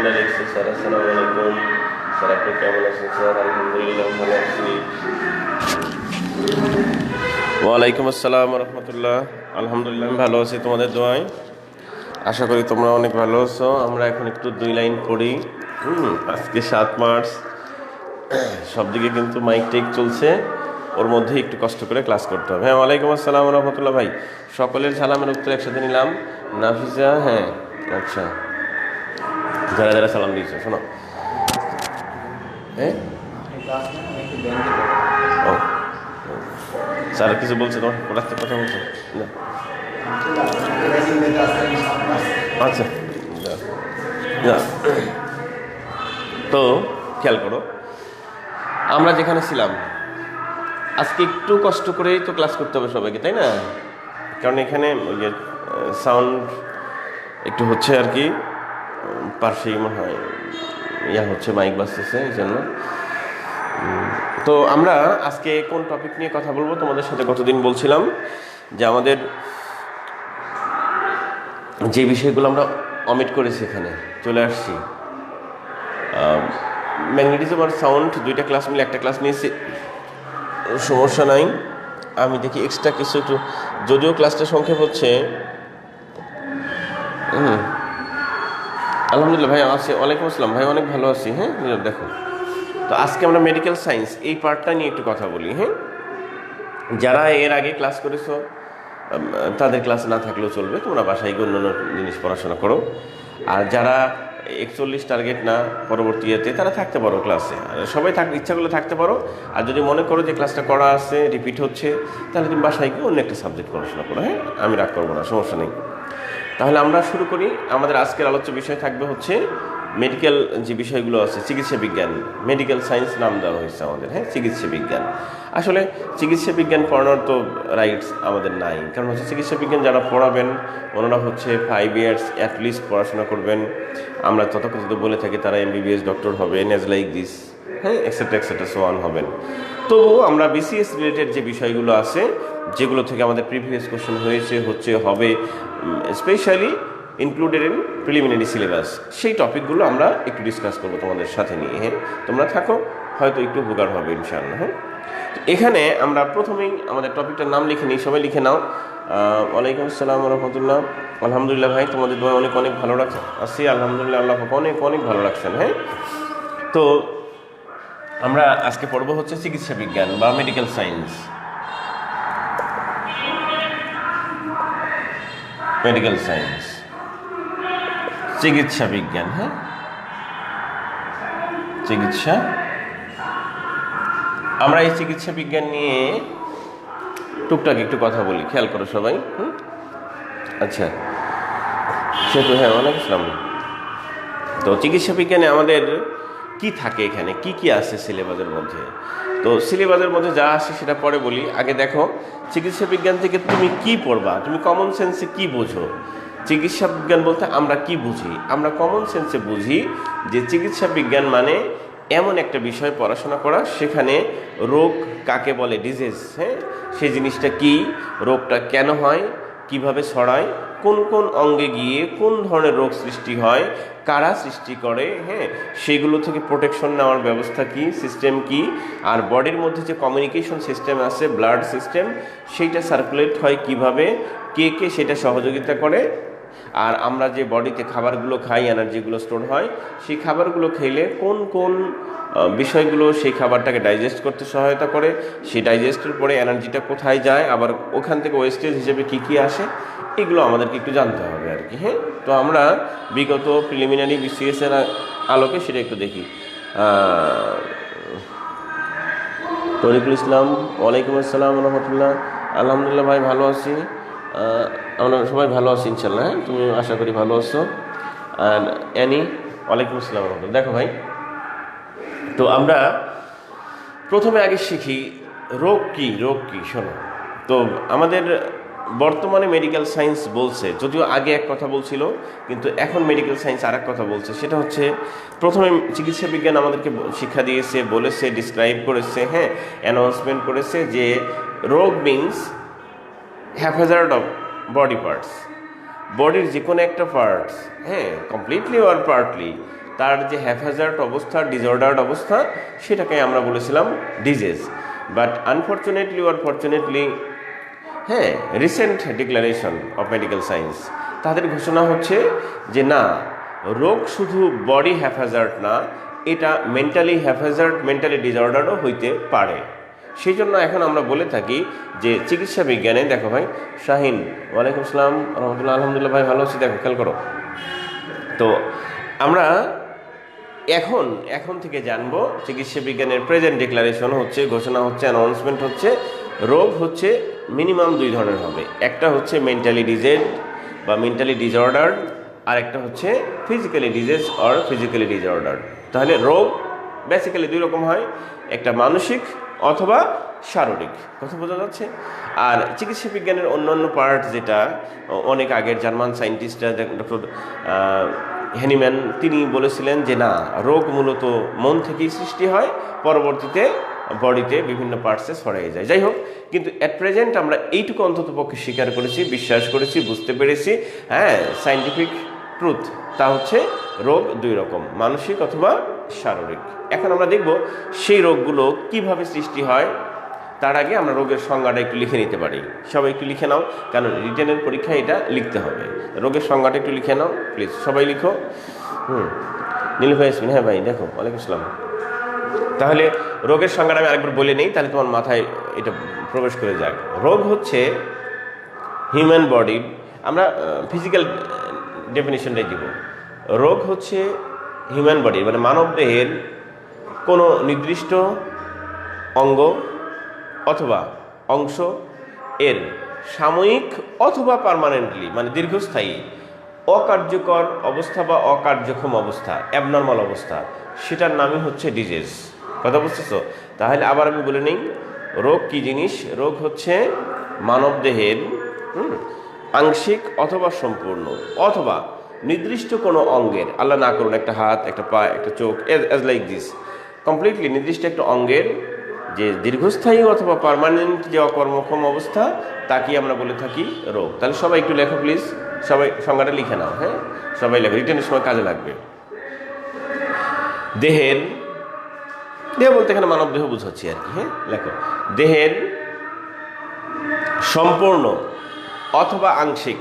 লিখছি স্যার আসসালামু আলাইকুম স্যার, আপনি কেমন আছেন স্যার? আলহামদুলিল্লাহ ভালো আছি। ওয়ালাইকুম আসসালাম রহমতুল্লাহ। আলহামদুলিল্লাহ আমি ভালো আছি তোমাদের দোয়ায়। আশা করি তোমরা অনেক ভালো আছো। আমরা এখন একটু 2 লাইন পড়ি। আজকে 7 মার্চ, সব দিকে কিন্তু মাইক টেক চলছে, ওর মধ্যে একটু কষ্ট করে ক্লাস করতে হবে। হ্যাঁ, ওয়ালাইকুম আসসালাম রহমতুল্লাহ ভাই। সকলের সালামের উত্তর একসাথে নিলাম। নাফিসা, হ্যাঁ আচ্ছা, যারা যারা সালাম দিয়েছো শোনো। হ্যাঁ ও স্যার কিছু বলছে তোমার রাস্তায় কথা বলছো না? আচ্ছা না, তো খেয়াল করো, আমরা যেখানে ছিলাম আজকে একটু কষ্ট করেই তো ক্লাস করতে হবে সবাইকে, তাই না? কারণ এখানে ওই যে সাউন্ড একটু হচ্ছে আর কি, পার্শ্বেই মনে হয় হচ্ছে, মাইক বাজতেছে এই জন্য। তো আমরা আজকে কোন টপিক নিয়ে কথা বলবো তোমাদের সাথে? গতদিন বলছিলাম যে আমাদের যে বিষয়গুলো আমরা অমিট করেছি এখানে চলে আসছি, ম্যাগনেটিজম আর সাউন্ড দুইটা ক্লাস মিলে একটা ক্লাস নিয়েছি, সমস্যা নাই। আমি দেখি এক্সট্রা কিছু একটু, যদিও ক্লাসটা সংক্ষেপ হচ্ছে। আলহামদুলিল্লাহ ভাই আছি। ওয়ালাইকুম আসসালাম ভাই, অনেক ভালো আছি। হ্যাঁ দেখো, তো আজকে আমরা মেডিকেল সায়েন্স এই পার্টটা নিয়ে একটু কথা বলি। হ্যাঁ, যারা এর আগে ক্লাস করেছো তাদের ক্লাস না থাকলেও চলবে, তোমরা বাসায় অন্য জিনিস পড়াশোনা করো। আর যারা 41 টার্গেট না পরবর্তী ইয়েতে, তারা থাকতে পারো ক্লাসে, সবাই ইচ্ছা করলে থাকতে পারো। আর যদি মনে করো যে ক্লাসটা করা আছে, রিপিট হচ্ছে, তাহলে তুমি বাসায় গিয়ে অন্য একটা সাবজেক্ট পড়াশোনা করো। হ্যাঁ, আমি রাগ করবো না, সমস্যা নেই। তাহলে আমরা শুরু করি। আমাদের আজকের আলোচ্য বিষয় থাকবে হচ্ছে মেডিকেল যে বিষয়গুলো আছে, চিকিৎসা বিজ্ঞান, মেডিকেল সায়েন্স নাম দেওয়া হয়েছে আমাদের। হ্যাঁ, চিকিৎসা বিজ্ঞান। আসলে চিকিৎসা বিজ্ঞান পড়ানোর তো রাইটস আমাদের নাই, কারণ হচ্ছে চিকিৎসা বিজ্ঞান যারা পড়াবেন ওনারা হচ্ছে 5 ইয়ার্স অ্যাটলিস্ট পড়াশোনা করবেন। আমরা তথাকথিত বলে থাকি তারা MBBS ডক্টর হবে, নেজ লাইক দিস, হ্যাঁ, এক্সেট্রা এক্সেট্রা সো অন হবেন। তবুও আমরা BCS রিলেটেড যে বিষয়গুলো আছে, যেগুলো থেকে আমাদের প্রিভিয়াস কোশ্চেন হয়েছে, হবে, specially included in preliminary syllabus, সেই টপিকগুলো আমরা একটু ডিসকাস করবো তোমাদের সাথে নিয়ে। হ্যাঁ, তোমরা থাকো, হয়তো একটু উপকার হবে ইনশাআল্লাহ। হ্যাঁ, এখানে আমরা প্রথমেই আমাদের টপিকটার নাম লিখে নিই, সবাই লিখে নাও। ওয়ালাইকুম আসসালাম রহমতুল্লাহ। আলহামদুলিল্লাহ ভাই, তোমাদের দোয়া অনেক অনেক ভালো আছি আলহামদুলিল্লাহ, আল্লাহ অনেক অনেক ভালো রাখছেন। হ্যাঁ, তো আমরা আজকে পড়বো হচ্ছে চিকিৎসা বিজ্ঞান বা মেডিকেল সায়েন্স। মেডিকেল সায়েন্স, চিকিৎসা বিজ্ঞান। হ্যাঁ, চিকিৎসা, আমরা এই চিকিৎসা বিজ্ঞান নিয়ে টুকটাক একটু কথা বলি, খেয়াল করো সবাই। আচ্ছা, সেহেতু হ্যাঁ, ওয়ালাইকুম আসসালাম। তো চিকিৎসা বিজ্ঞানে আমাদের কি থাকে, এখানে কি কি আছে সিলেবাসের মধ্যে? তো সিলেবাসের মধ্যে যা আসে সেটা পরে বলি। আগে দেখো, চিকিৎসা বিজ্ঞান থেকে তুমি কি পড়বা, তুমি কমন সেন্সে কি বোঝো? চিকিৎসা বিজ্ঞান বলতে আমরা কি বুঝি? আমরা কমন সেন্সে বুঝি যে চিকিৎসা বিজ্ঞান মানে এমন একটা বিষয় পড়াশোনা করা, সেখানে রোগ কাকে বলে, ডিজিজ, হ্যাঁ, সেই জিনিসটা কি, রোগটা কেন হয়, কিভাবে ছড়ায়, কোন কোন অঙ্গে গিয়ে কোন ধরনের রোগ সৃষ্টি হয়, কারা সৃষ্টি করে, হ্যাঁ, সেগুলো থেকে প্রোটেকশন নেওয়ার ব্যবস্থা কি, সিস্টেম কি, আর বডির মধ্যে যে কমিউনিকেশন সিস্টেম আছে, ব্লাড সিস্টেম, সেইটা সার্কুলেট হয় কিভাবে, কে কে সেটা সহযোগিতা করে, আর আমরা যে বডিতে খাবারগুলো খাই, এনার্জিগুলো স্টোর হয়, সেই খাবারগুলো খেলে কোন কোন বিষয়গুলো সেই খাবারটাকে ডাইজেস্ট করতে সহায়তা করে, সেই ডাইজেস্টের পরে এনার্জিটা কোথায় যায়, আবার ওখান থেকে ওয়েস্টেজ হিসেবে কী কী আসে, এগুলো আমাদেরকে একটু জানতে হবে আর কি। হ্যাঁ, তো আমরা বিগত প্রিলিমিনারি BCS এর আলোকে সেটা একটু দেখি। তরিকুল ইসলাম, ওয়ালাইকুম আসসালাম রহমতুল্লাহ। আলহামদুলিল্লাহ ভাই, ভালো আছি। আমরা সবাই ভালো আছি ইনশাল্লাহ। হ্যাঁ, তুমি আশা করি ভালো আছো। আর অ্যানি, ওয়ালাইকুম আসসালাম রহমতুল্লাহ। দেখো ভাই, তো আমরা প্রথমে আগে শিখি রোগ কি। রোগ কি শোনো, তো আমাদের বর্তমানে মেডিকেল সায়েন্স বলছে, যদিও আগে এক কথা বলছিল, কিন্তু এখন মেডিকেল সায়েন্স আর এক কথা বলছে। সেটা হচ্ছে, প্রথমে চিকিৎসা বিজ্ঞান আমাদেরকে শিক্ষা দিয়েছে, বলেছে, ডিসক্রাইব করেছে, হ্যাঁ, অ্যানাউন্সমেন্ট করেছে যে রোগ মিনস হ্যাফেজার্ড অফ বডি পার্টস, বডির যে কোনো একটা পার্টস, হ্যাঁ, কমপ্লিটলি অর পার্টলি তার যে হ্যাফাজার্ড অবস্থা, ডিসঅর্ডার্ড অবস্থা, সেটাকে আমরা বলেছিলাম disease. But unfortunately or fortunately, হ্যাঁ, recent declaration of medical science, তাদের ঘোষণা হচ্ছে যে না, রোগ শুধু বডি হ্যাফাজার্ড না, এটা মেন্টালি হ্যাফাজার্ড, মেন্টালি ডিসঅর্ডারও হইতে পারে। সেই জন্য এখন আমরা বলে থাকি যে চিকিৎসা বিজ্ঞানে, দেখো ভাই শাহিন, ওয়ালাইকুম আসসালাম রহমতুল্লাহ, আলহামদুলিল্লাহ ভাই ভালো আছি, দেখো খেয়াল করো। তো আমরা এখন থেকে জানবো, চিকিৎসা বিজ্ঞানের প্রেজেন্ট ডিক্লারেশন হচ্ছে, ঘোষণা হচ্ছে, অ্যানাউন্সমেন্ট হচ্ছে, রোগ হচ্ছে মিনিমাম দুই ধরনের হবে। একটা হচ্ছে মেন্টালি ডিজেড বা মেন্টালি ডিসঅর্ডার, আর একটা হচ্ছে physically disease or physically disorder. তাহলে রোগ বেসিক্যালি দুই রকম হয়, একটা মানসিক অথবা শারীরিক, কথা বোঝা যাচ্ছে। আর চিকিৎসা বিজ্ঞানের অন্যান্য পার্ট, যেটা অনেক আগের জার্মান সায়েন্টিস্টরা, ডক্টর হ্যানিম্যান, তিনি বলেছিলেন যে না, রোগ মূলত মন থেকেই সৃষ্টি হয়, পরবর্তীতে বডিতে বিভিন্ন পার্টসে ছড়িয়ে যায়। যাই হোক, কিন্তু অ্যাট প্রেজেন্ট আমরা এইটুকু অন্তত পক্ষে স্বীকার করেছি, বিশ্বাস করেছি, বুঝতে পেরেছি, হ্যাঁ, সায়েন্টিফিক ট্রুথ, তা হচ্ছে রোগ দুই রকম, মানসিক অথবা শারীরিক। এখন আমরা দেখব সেই রোগগুলো কিভাবে সৃষ্টি হয়। তার আগে আমরা রোগের সংজ্ঞাটা একটু লিখে নিতে পারি। সবাই একটু লিখে নাও, কারণ রিটেনের পরীক্ষায় এটা লিখতে হবে। রোগের সংজ্ঞাটা একটু লিখে নাও প্লিজ, সবাই লিখো। নীল ভাই আসবেন, হ্যাঁ ভাই, দেখো ওয়ালাইকুম আসসালাম। তাহলে রোগের সংজ্ঞাটা আমি আরেকবার বলে নিই, তাহলে তোমার মাথায় এটা প্রবেশ করে যাক। রোগ হচ্ছে হিউম্যান বডি, আমরা ফিজিক্যাল ডেফিনিশনটাই দিব। রোগ হচ্ছে হিউম্যান বডি, মানে মানব দেহের কোনো নির্দিষ্ট অঙ্গ অথবা অংশ এর সাময়িক অথবা পার্মানেন্টলি, মানে দীর্ঘস্থায়ী অকার্যকর অবস্থা বা অকার্যক্ষম অবস্থা, অ্যাবনর্মাল অবস্থা, সেটার নামই হচ্ছে ডিজিজ। কথা বুঝতেছো? তাহলে আবার আমি বলে নিই, রোগ কি জিনিস? রোগ হচ্ছে মানবদেহের আংশিক অথবা সম্পূর্ণ অথবা নির্দিষ্ট কোনো অঙ্গের, আল্লাহ না করুন একটা হাত, একটা পা, একটা চোখ, এজ লাইক দিস, কমপ্লিটলি নির্দিষ্ট একটা অঙ্গের যে দীর্ঘস্থায়ী অথবা পার্মানেন্ট যে অকর্মক্ষম অবস্থা, তাকে আমরা বলে থাকি রোগ। তাহলে সবাই একটু লেখো প্লিজ, সবাই সংজ্ঞাটা লিখে নাও। হ্যাঁ, সবাই লেখো, রিটেনের সময় কাজে লাগবে। দেহের, দেহ বলতে এখানে মানব দেহ বুঝাচ্ছি আর কি। হ্যাঁ, লেখো, দেহের সম্পূর্ণ অথবা আংশিক,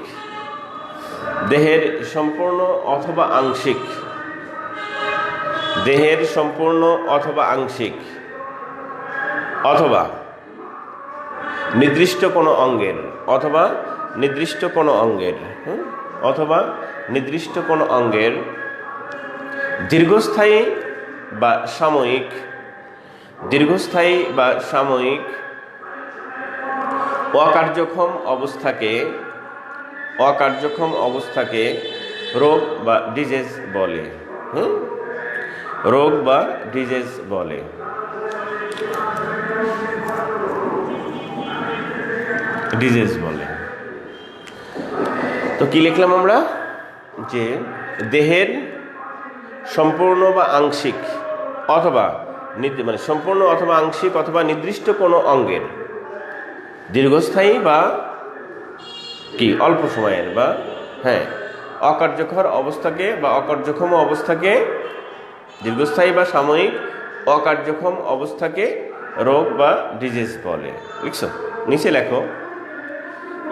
দেহের সম্পূর্ণ অথবা আংশিক, দেহের সম্পূর্ণ অথবা আংশিক অথবা নির্দিষ্ট কোনো অঙ্গের, অথবা নির্দিষ্ট কোনো অঙ্গের, অথবা নির্দিষ্ট কোনো অঙ্গের দীর্ঘস্থায়ী বা সাময়িক, দীর্ঘস্থায়ী বা সাময়িক অকার্যক্ষম অবস্থাকে, অকার্যক্ষম অবস্থাকে রোগ বা ডিজিজ বলে। রোগ বা ডিজিজ বলে। ডিজিজ বলে। তো কি লিখলাম আমরা? যে দেহের সম্পূর্ণ বা আংশিক অথবা মানে সম্পূর্ণ অথবা আংশিক অথবা নির্দিষ্ট কোনো অঙ্গের দীর্ঘস্থায়ী বা কি অল্প সময়ের বা হ্যাঁ অকার্যকর অবস্থাকে বা অকার্যক্ষম অবস্থাকে, দীর্ঘস্থায়ী বা সাময়িক অকার্যক্ষম অবস্থাকে রোগ বা ডিজিজ বলে। লিখছো? নিচে লেখো,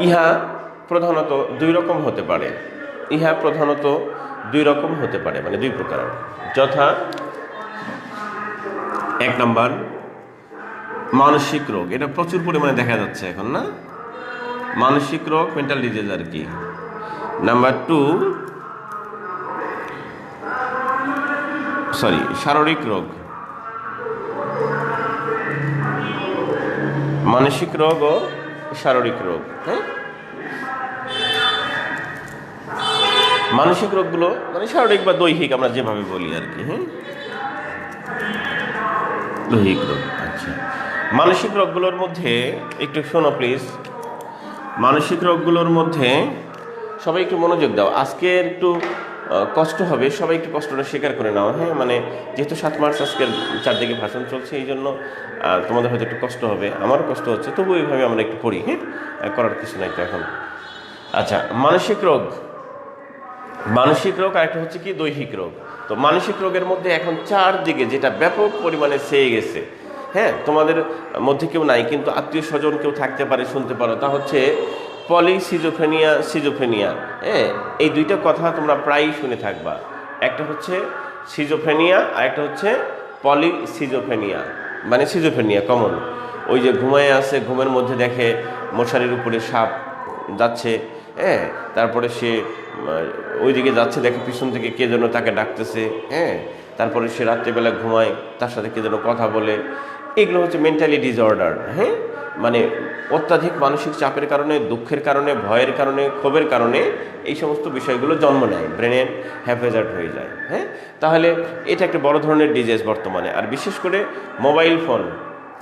ইহা প্রধানত দুই রকম হতে পারে। ইহা প্রধানত দুই রকম হতে পারে, মানে দুই প্রকার, যথা এক নম্বর মানসিক রোগ, এটা প্রচুর পরিমাণে দেখা যাচ্ছে এখন, না? মানসিক রোগ, মেন্টাল ডিজিজ আর কি। নাম্বার টু, শারীরিক রোগ, মানসিক রোগ ও শারীরিক রোগ। হ্যাঁ, মানসিক রোগগুলো মানে শারীরিক বা দৈহিক, আমরা যেভাবে বলি আর কি। হ্যাঁ, দৈহিক রোগ। আচ্ছা, মানসিক রোগগুলোর মধ্যে একটু শোনো প্লিজ, মানসিক রোগগুলোর মধ্যে সবাই একটু মনোযোগ দাও। আজকে একটু কষ্ট হবে, সবাই একটু কষ্টটা স্বীকার করে নাও। হ্যাঁ, মানে যেহেতু 7 মার্চ আজকের চারদিকে ভাষণ চলছে, এই জন্য তোমাদের হয়তো একটু কষ্ট হবে, আমারও কষ্ট হচ্ছে, তবু এইভাবে আমরা একটু পড়ি। হ্যাঁ, করার কিছু নাই তো এখন। আচ্ছা, মানসিক রোগ মানসিক রোগ আর একটা হচ্ছে কি দৈহিক রোগ। তো মানসিক রোগের মধ্যে এখন চারদিকে যেটা ব্যাপক পরিমাণে ছেয়ে গেছে, হ্যাঁ, তোমাদের মধ্যে কেউ নাই কিন্তু আত্মীয় স্বজন কেউ থাকতে পারে, শুনতে পারো, তা হচ্ছে পলিসিজোফ্রেনিয়া, সিজোফ্রেনিয়া। হ্যাঁ, এই দুইটা কথা তোমরা প্রায়ই শুনে থাকবা। একটা হচ্ছে সিজোফ্রেনিয়া আর একটা হচ্ছে পলিসিজোফ্রেনিয়া, মানে সিজোফ্রেনিয়া কমন। ওই যে ঘুমায় আছে, ঘুমের মধ্যে দেখে মশারির উপরে সাপ যাচ্ছে, হ্যাঁ, তারপরে সে ওইদিকে যাচ্ছে, দেখে পিছন থেকে কে যেন তাকে ডাকতেছে, হ্যাঁ, তারপরে সে রাত্রেবেলা ঘুমায়, তার সাথে কে যেন কথা বলে। এগুলো হচ্ছে মেন্টালি ডিসঅর্ডার। হ্যাঁ, মানে অত্যাধিক মানসিক চাপের কারণে, দুঃখের কারণে, ভয়ের কারণে, ক্ষোভের কারণে এই সমস্ত বিষয়গুলো জন্ম নেয়, ব্রেনের হ্যাফেজার্ড হয়ে যায়। হ্যাঁ, তাহলে এটা একটা বড় ধরনের ডিজিজ বর্তমানে। আর বিশেষ করে মোবাইল ফোন,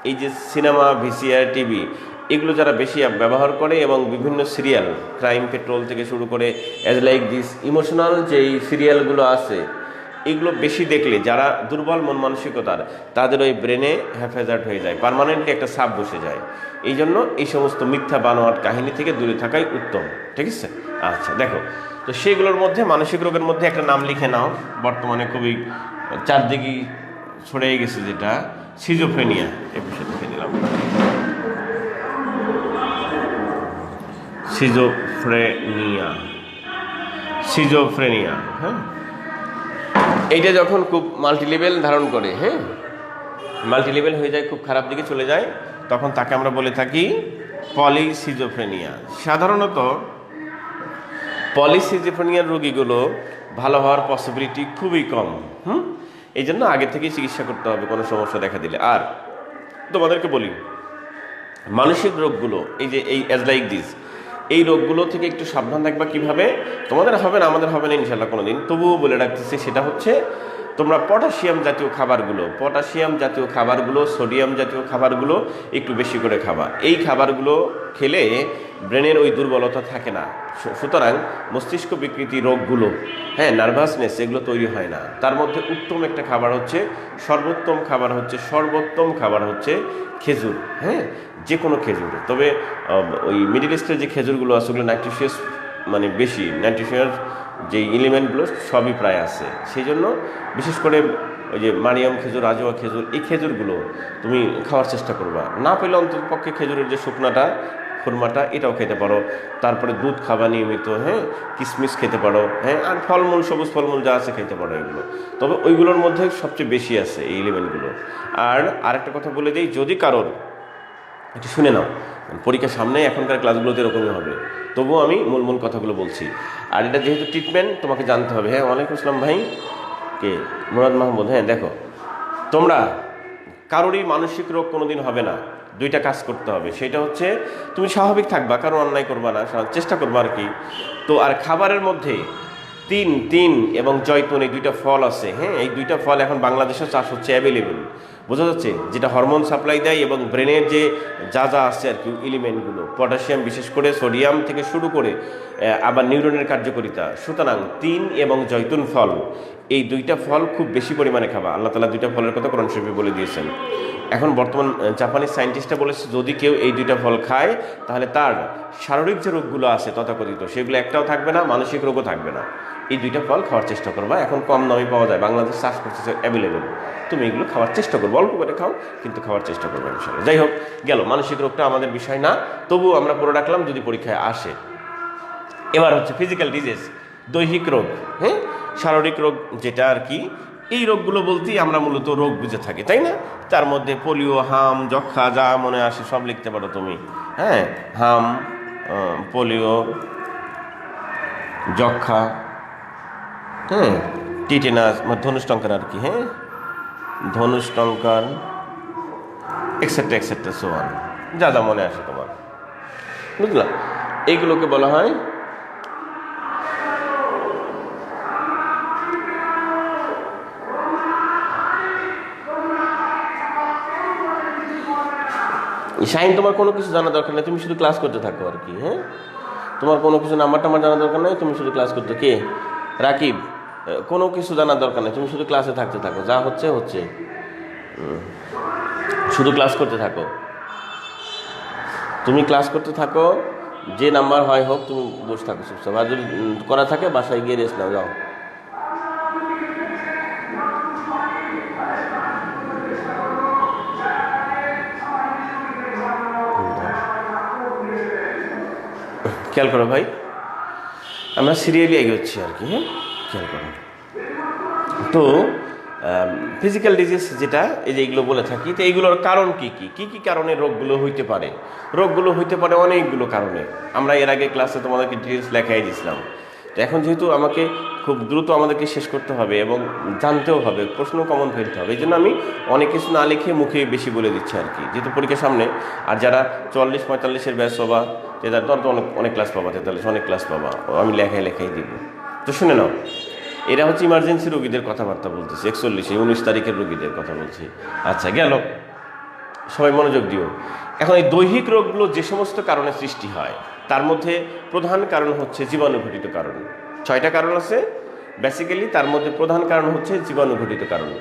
এই যে সিনেমা, ভিসিআর, টিভি, এগুলো যারা বেশি ব্যবহার করে এবং বিভিন্ন সিরিয়াল, ক্রাইম পেট্রোল থেকে শুরু করে অ্যাজ লাইক দিস, ইমোশনাল যেই সিরিয়ালগুলো আছে, এগুলো বেশি দেখলে যারা দুর্বল মন মানসিকতার, তাদের ওই ব্রেনে হ্যাফেজার্ড হয়ে যায়, পার্মানেন্টলি একটা ছাপ বসে যায়। এই জন্য এই সমস্ত মিথ্যা বানোয়াট কাহিনী থেকে দূরে থাকাই উত্তম। ঠিক আছে? আচ্ছা, দেখো, তো সেগুলোর মধ্যে মানসিক রোগের মধ্যে একটা নাম লিখে নাও, বর্তমানে খুবই চারদিকে ছড়িয়ে গেছে, যেটা সিজোফ্রেনিয়া। এই বিষয়ে লিখে দিলাম সিজোফ্রেনিয়া, সিজোফ্রেনিয়া। হ্যাঁ, এইটা যখন খুব মাল্টিলেভেল ধারণ করে, হ্যাঁ, মাল্টিলেভেল হয়ে যায়, খুব খারাপ দিকে চলে যায়, তখন তাকে আমরা বলে থাকি পলিসিজোফ্রেনিয়া। সাধারণত পলিসিজোফ্রেনিয়ার রোগীগুলো ভালো হওয়ার পসিবিলিটি খুবই কম। এই জন্য আগে থেকেই চিকিৎসা করতে হবে কোনো সমস্যা দেখা দিলে। আর তোমাদেরকে বলি, মানসিক রোগগুলো, এই যে এই অ্যাজ লাইক দিস, এই রোগগুলো থেকে একটু সাবধান থাকবা। কীভাবে? তোমাদের হবে না, আমাদের হবে না ইনশাল্লাহ কোনো দিন, তবুও বলে রাখতেছি, সেটা হচ্ছে তোমরা পটাশিয়াম জাতীয় খাবারগুলো, সোডিয়াম জাতীয় খাবারগুলো একটু বেশি করে খাবা। এই খাবারগুলো খেলে ব্রেনের ওই দুর্বলতা থাকে না, সুতরাং মস্তিষ্ক বিকৃতি রোগগুলো, হ্যাঁ, নার্ভাসনেস, এগুলো তৈরি হয় না। তার মধ্যে উত্তম একটা খাবার হচ্ছে, সর্বোত্তম খাবার হচ্ছে খেজুর। হ্যাঁ, যে কোনো খেজুর, তবে ওই মিডল ইস্টের যে খেজুরগুলো আছে, ওগুলো নাইট্রিশিয়াস, মানে বেশি নাইট্রিশিয়াস যে এলিমেন্টগুলো সবই প্রায় আছে। সেই জন্য বিশেষ করে ওই যে মারিয়াম খেজুর, আজোয়া খেজুর, এই খেজুরগুলো তুমি খাওয়ার চেষ্টা করবা। না পেলে অন্তত পক্ষে খেজুরের যে শুকনাটা, খুরমাটা, এটাও খেতে পারো। তারপরে দুধ খাবা নিয়মিত, হ্যাঁ, কিশমিশ খেতে পারো, হ্যাঁ, আর ফলমূল, সবুজ ফলমূল যা আছে খেতে পারো এগুলো। তবে ওইগুলোর মধ্যে সবচেয়ে বেশি আছে এই এলিমেন্টগুলো। আর আরেকটা কথা বলে দিই, যদি কারোর, একটু শুনে নাও, পরীক্ষার সামনে এখনকার ক্লাসগুলোতে এরকমই হবে, তবুও আমি মূল কথাগুলো বলছি। আর এটা যেহেতু ট্রিটমেন্ট, তোমাকে জানতে হবে। হ্যাঁ, ওয়ালাইকুম আসসালাম ভাই, কে? মুরাদ মাহমুদ। হ্যাঁ, দেখো, তোমরা কারোরই মানসিক রোগ কোনোদিন হবে না, দুইটা কাজ করতে হবে। সেটা হচ্ছে তুমি স্বাভাবিক থাকবা, কারো অন্যায় করবা না, চেষ্টা করবা আর কি। তো আর খাবারের মধ্যে তিন এবং জয়তুন, এই দুইটা ফল আছে। হ্যাঁ, এই দুইটা ফল এখন বাংলাদেশে চাষ হচ্ছে, অ্যাভেলেবেল, বোঝা যাচ্ছে, যেটা হরমোন সাপ্লাই দেয় এবং ব্রেনের যে যা আছে আর কি এলিমেন্টগুলো, পটাশিয়াম, বিশেষ করে সোডিয়াম থেকে শুরু করে আবার নিউরনের কার্যকারিতা। সুতরাং 3 এবং জয়তুন ফল, এই দুইটা ফল খুব বেশি পরিমাণে খাবা। আল্লাহ তাআলা দুইটা ফলের কথা কোরআন শরীফে বলে দিয়েছেন। এখন বর্তমান জাপানিজ সায়েন্টিস্টরা বলেছে, যদি কেউ এই দুইটা ফল খায়, তাহলে তার শারীরিক যে রোগগুলো আছে তথাকথিত, সেগুলো একটাও থাকবে না, মানসিক রোগও থাকবে না। এই দুইটা ফল খাওয়ার চেষ্টা করবা। এখন কম দামে পাওয়া যায়, বাংলাদেশ চাষ করতেছে, অ্যাভেলেবেল। তুমি এগুলো খাওয়ার চেষ্টা করবো, অল্প করে খাও, কিন্তু খাওয়ার চেষ্টা করবো ইনশাআল্লাহ। যাই হোক, গেল, মানসিক রোগটা আমাদের বিষয় না, তবুও আমরা পড়ে রাখলাম যদি পরীক্ষায় আসে। এবার হচ্ছে ফিজিক্যাল ডিজিজ, দৈহিক রোগ। হ্যাঁ, শারীরিক রোগ যেটা আর কি, এই রোগগুলো বলতেই আমরা মূলত রোগ বুঝে থাকি, তাই না? তার মধ্যে পোলিও, হাম, যক্ষা, যা মনে আসে সব লিখতে পারো তুমি। হ্যাঁ, হাম, পোলিও, যক্ষা, হ্যাঁ, টিটেনাস, ধনুষ্টঙ্কার আর কি, হ্যাঁ, ধনুষ্টঙ্কার, এক্সেট্রা সো অন, যা মনে আসে তোমার, বুঝলা? এইগুলোকে বলা হয় শাহিন। তোমার কোনো কিছু জানা দরকার নেই, তুমি শুধু ক্লাস করতে থাকো আর কি। হ্যাঁ, তোমার কোনো কিছু নাম্বার টাম্বার জানা দরকার নেই, তুমি শুধু ক্লাস করতে। কে? রাকিব, কোনো কিছু জানার দরকার নেই, তুমি শুধু ক্লাসে থাকতে থাকো, যা হচ্ছে শুধু ক্লাস করতে থাকো, তুমি ক্লাস করতে থাকো, যে নাম্বার হয় হোক, তুমি বসে থাকো চুপচাপ। আর যদি করা থাকে বাসায় গিয়ে রেস্ট নাও, যাও। খেয়াল করো ভাই, আমরা সিরিয়ালি এগোচ্ছি আর কি। হ্যাঁ, খেয়াল করো। তো ফিজিক্যাল ডিজিজ যেটা, এই যে এগুলো বলে থাকি, তো এইগুলোর কারণ কি কি কি কি কারণে রোগগুলো হইতে পারে? রোগগুলো হইতে পারে অনেকগুলো কারণে। আমরা এর আগে ক্লাসে তোমাদেরকে ডিটেলস লেখাই দিয়েছিলাম। তো এখন যেহেতু আমাকে খুব দ্রুত আমাদেরকে শেষ করতে হবে এবং জানতেও হবে, প্রশ্ন কমন ফেলতে হবে, এই জন্য আমি অনেক কিছু না লিখে মুখে বেশি বলে দিচ্ছি আর কি, যেহেতু পরীক্ষার সামনে। আর যারা 44-45-এর ব্যাচ পাবা, তাদের তো অনেক ক্লাস পাবা, 43 অনেক ক্লাস পাবা, আমি লেখাই দিব। তো শুনে নাও, এরা হচ্ছে ইমার্জেন্সি রোগীদের কথাবার্তা বলতেছে, 19 তারিখের রোগীদের কথা বলছি। আচ্ছা, গেল, সবাই মনোযোগ দিও। এখন এই দৈহিক রোগগুলো যে সমস্ত কারণে সৃষ্টি হয়, তার মধ্যে প্রধান কারণ হচ্ছে জীবাণুঘটিত কারণ। 6টা কারণ আছে বেসিক্যালি, তার মধ্যে প্রধান কারণ হচ্ছে জীবাণুঘটিত কারণ।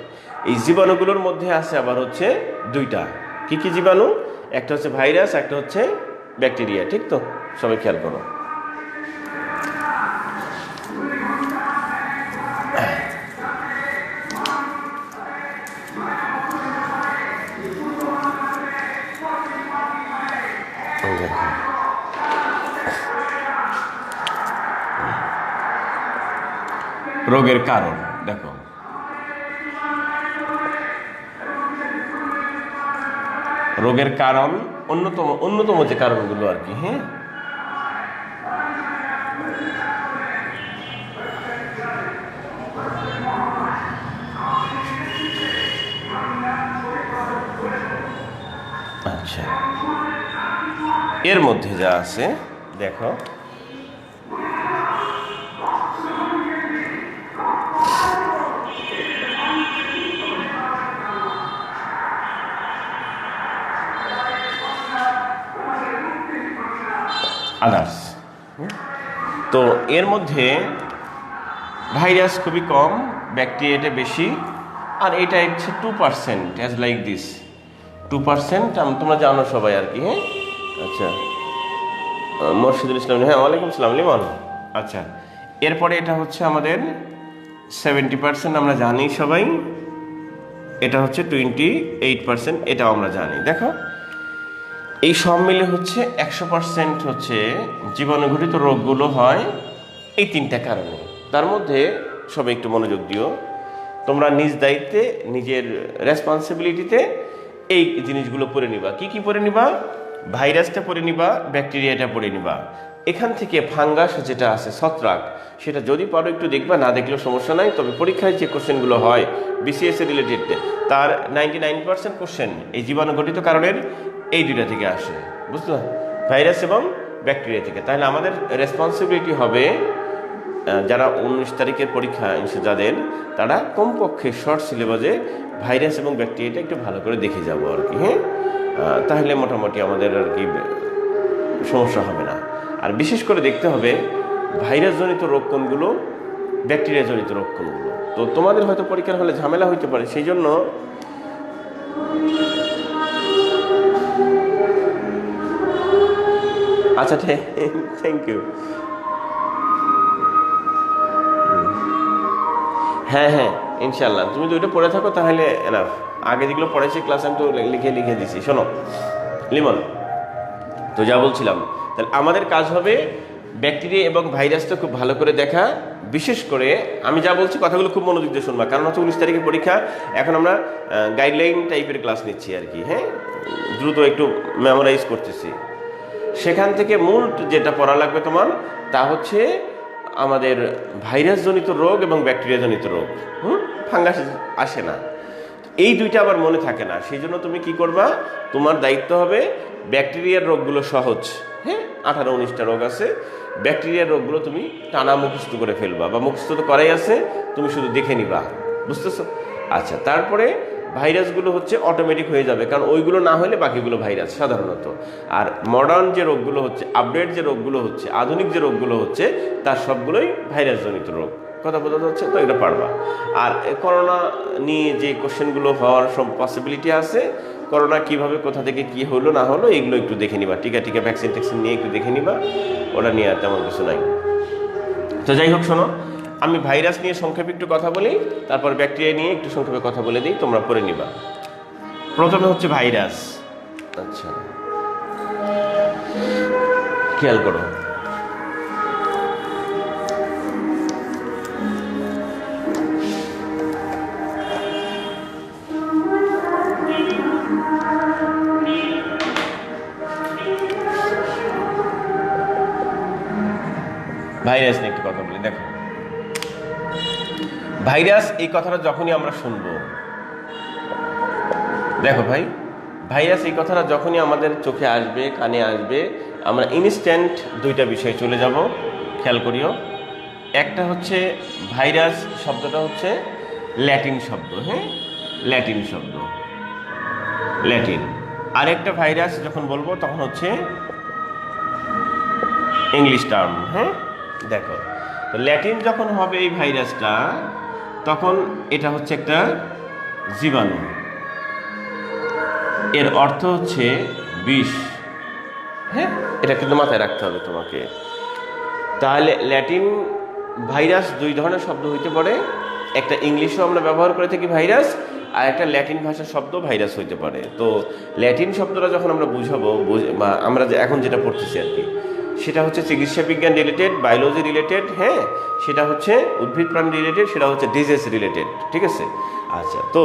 এই জীবাণুগুলোর মধ্যে আছে আবার হচ্ছে 2টা। কি কি জীবাণু? একটা হচ্ছে ভাইরাস, একটা হচ্ছে ব্যাকটেরিয়া। ঠিক তো? সবাই খেয়াল করো। রোগের কারণ দেখো, রোগের কারণ অন্যতম যে কারণগুলো আর কি। হ্যাঁ, আচ্ছা, এর মধ্যে যা আছে দেখো, আদার্স। তো এর মধ্যে ভাইরাস খুবই কম, ব্যাকটেরিয়াটা বেশি, আর এটা হচ্ছে 2%, অ্যাজ লাইক দিস 2%। তোমরা জানো সবাই আর কি। হ্যাঁ, আচ্ছা, মরশিদুল ইসলাম, হ্যাঁ, ওয়ালাইকুম সালাম লিমন। আচ্ছা, এরপরে এটা হচ্ছে আমাদের 70%, আমরা জানি সবাই। এটা হচ্ছে 28%, এটাও আমরা জানি। দেখো, এই সব মিলে হচ্ছে 100% হচ্ছে জীবাণুঘটিত রোগগুলো হয় এই 3টা কারণে। তার মধ্যে সবাই একটু মনোযোগ দিও, তোমরা নিজ দায়িত্বে, নিজের রেসপন্সিবিলিটিতে এই জিনিসগুলো পড়ে নিবা। কি কি পড়ে নিবা? ভাইরাসটা পড়ে নিবা, ব্যাকটেরিয়াটা পড়ে নিবা। এখান থেকে ফাঙ্গাস যেটা আছে, ছত্রাক, সেটা যদি পারো একটু দেখবা, না দেখলেও সমস্যা নাই। তবে পরীক্ষায় যে কোশ্চেনগুলো হয় বিসিএস রিলেটেড, তার 99% কোশ্চেন এই জীবাণুঘটিত কারণের এই 2টা থেকে আসে, বুঝলা? ভাইরাস এবং ব্যাকটেরিয়া থেকে। তাহলে আমাদের রেসপন্সিবিলিটি হবে, যারা 19 তারিখের পরীক্ষা যাদের, তারা কমপক্ষে শর্ট সিলেবাসে ভাইরাস এবং ব্যাকটেরিয়াটা একটু ভালো করে দেখে যাবো আর কি। হ্যাঁ, তাহলে মোটামুটি আমাদের আর কি সমস্যা হবে না। আর বিশেষ করে দেখতে হবে ভাইরাসজনিত রোগ কোনগুলো, ব্যাকটেরিয়াজনিত রোগ কোনগুলো। তো তোমাদের হয়তো পরীক্ষার হলে ঝামেলা হইতে পারে, সেই জন্য আচ্ছা, থ্যাংক ইউ। হ্যাঁ, ইনশাল্লাহ তুমি তো ওইটা পড়ে থাকো, তাহলে এনাফ। আগে যেগুলো পড়েছি ক্লাস আমি তো লিখে দিছি। শোনো লিমন, তো যা বলছিলাম, তাহলে আমাদের কাজ হবে ব্যাকটেরিয়া এবং ভাইরাসটা খুব ভালো করে দেখা। বিশেষ করে আমি যা বলছি কথাগুলো খুব মনোযোগ দিয়ে শুনবা, কারণ হচ্ছে 19 তারিখের পরীক্ষা। এখন আমরা গাইডলাইন টাইপের ক্লাস নিচ্ছি আর কি। হ্যাঁ, দ্রুত একটু মেমোরাইজ করতেছি। সেখান থেকে মূল যেটা পড়া লাগবে তোমার, তা হচ্ছে আমাদের ভাইরাসজনিত রোগ এবং ব্যাকটেরিয়াজনিত রোগ। ফাঙ্গাস আসে না, এই 2টা আবার মনে থাকে না। সেই জন্য তুমি কি করবা, তোমার দায়িত্ব হবে ব্যাকটেরিয়ার রোগগুলো সহজ। হ্যাঁ, 18-19টা রোগ আছে, ব্যাকটেরিয়ার রোগগুলো তুমি টানা মুখস্থ করে ফেলবা, বা মুখস্থ তো করাই আছে, তুমি শুধু দেখে নিবা, বুঝতেছো? আচ্ছা, তারপরে ভাইরাসগুলো হচ্ছে অটোমেটিক হয়ে যাবে, কারণ ওইগুলো না হলে বাকিগুলো ভাইরাস সাধারণত। আর মডার্ন যে রোগগুলো হচ্ছে, আপডেট যে রোগগুলো হচ্ছে, আধুনিক যে রোগগুলো হচ্ছে, তার সবগুলোই ভাইরাসজনিত রোগ। কথা বোঝা যাচ্ছে তো? এটা পারবা। আর করোনা নিয়ে যে কোশ্চেনগুলো হওয়ার সব পসিবিলিটি আছে, করোনা কিভাবে কোথা থেকে কি হলো না হলো এগুলো একটু দেখে নিবা, টিকা টিকা ভ্যাকসিন ট্যাকসিন নিয়ে একটু দেখে নিবা, ওটা নিয়ে আর তেমন কিছু নাই। তো যাই হোক শোনো, আমি ভাইরাস নিয়ে সংক্ষেপে একটু কথা বলি, তারপর ব্যাকটেরিয়া নিয়ে একটু সংক্ষেপে কথা বলে দিই, তোমরা পড়ে নিবা। প্রথমে হচ্ছে ভাইরাস। আচ্ছা, খেয়াল করো, ভাইরাস নিয়ে একটু কথা বলি। দেখো, ভাইরাস এই কথাটা যখনই আমরা শুনবো, দেখো ভাই, ভাইরাস এই কথাটা যখনই আমাদের চোখে আসবে, কানে আসবে, আমরা ইনস্ট্যান্ট দুইটা বিষয় চলে যাব, খেয়াল করিও। একটা হচ্ছে ভাইরাস শব্দটা হচ্ছে ল্যাটিন শব্দ, হ্যাঁ, ল্যাটিন শব্দ, ল্যাটিন। আরেকটা ভাইরাস যখন বলবো তখন হচ্ছে ইংলিশ টার্ম, হ্যাঁ। দেখো, তো ল্যাটিন যখন হবে এই ভাইরাসটা, তখন এটা হচ্ছে একটা জীবাণু, এর অর্থ হচ্ছে বিষ, হ্যাঁ, এটা কিন্তু মাথায় রাখতে হবে তোমাকে। তাহলে ল্যাটিন ভাইরাস দুই ধরনের শব্দ হইতে পারে, একটা ইংলিশও আমরা ব্যবহার করে থাকি ভাইরাস, আর একটা ল্যাটিন ভাষার শব্দ ভাইরাস হইতে পারে। তো ল্যাটিন শব্দটা যখন আমরা বুঝাবো, বা আমরা এখন যেটা পড়তেছি আর কি, সেটা হচ্ছে চিকিৎসা বিজ্ঞান রিলেটেড, বায়োলজি রিলেটেড, হ্যাঁ, সেটা হচ্ছে উদ্ভিদ প্রাণ রিলেটেড, সেটা হচ্ছে ডিজিজ রিলেটেড, ঠিক আছে। আচ্ছা, তো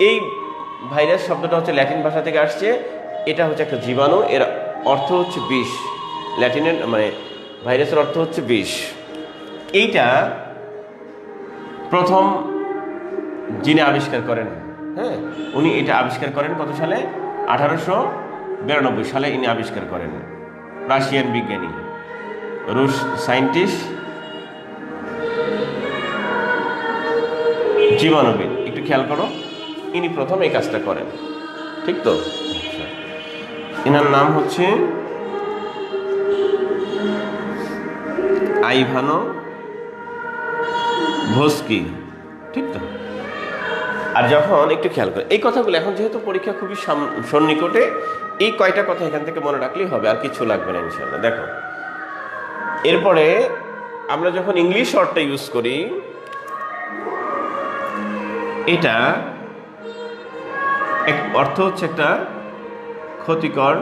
এই ভাইরাস শব্দটা হচ্ছে ল্যাটিন ভাষা থেকে আসছে, এটা হচ্ছে একটা জীবাণু, এর অর্থ হচ্ছে বিষ, ল্যাটিনের মানে ভাইরাসের অর্থ হচ্ছে বিষ। এইটা প্রথম যিনি আবিষ্কার করেন, হ্যাঁ, উনি এটা আবিষ্কার করেন কত সালে? 1892 সালে ইনি আবিষ্কার করেন, রাশিয়ান বিজ্ঞানী, রুশ সায়েন্টিস্ট, জীবাণুবিদ। একটু খেয়াল করো, ইনি প্রথম এই কাজটা করেন, ঠিক তো? এনার নাম হচ্ছে আইভানো ভস্কি, ঠিক তো? আর যখন একটু খেয়াল করে এই কথাগুলো, এখন যেহেতু পরীক্ষা খুবই সন্নিকটে, এই কয়টা কথা এখান থেকে মনে রাখলেই হবে, আর কিছু লাগবে না ইনশাল্লাহ। দেখো, এরপরে আমরা যখন ইংলিশ ওয়ার্ডটা ইউজ করি, এটা অর্থ হচ্ছে একটা ক্ষতিকর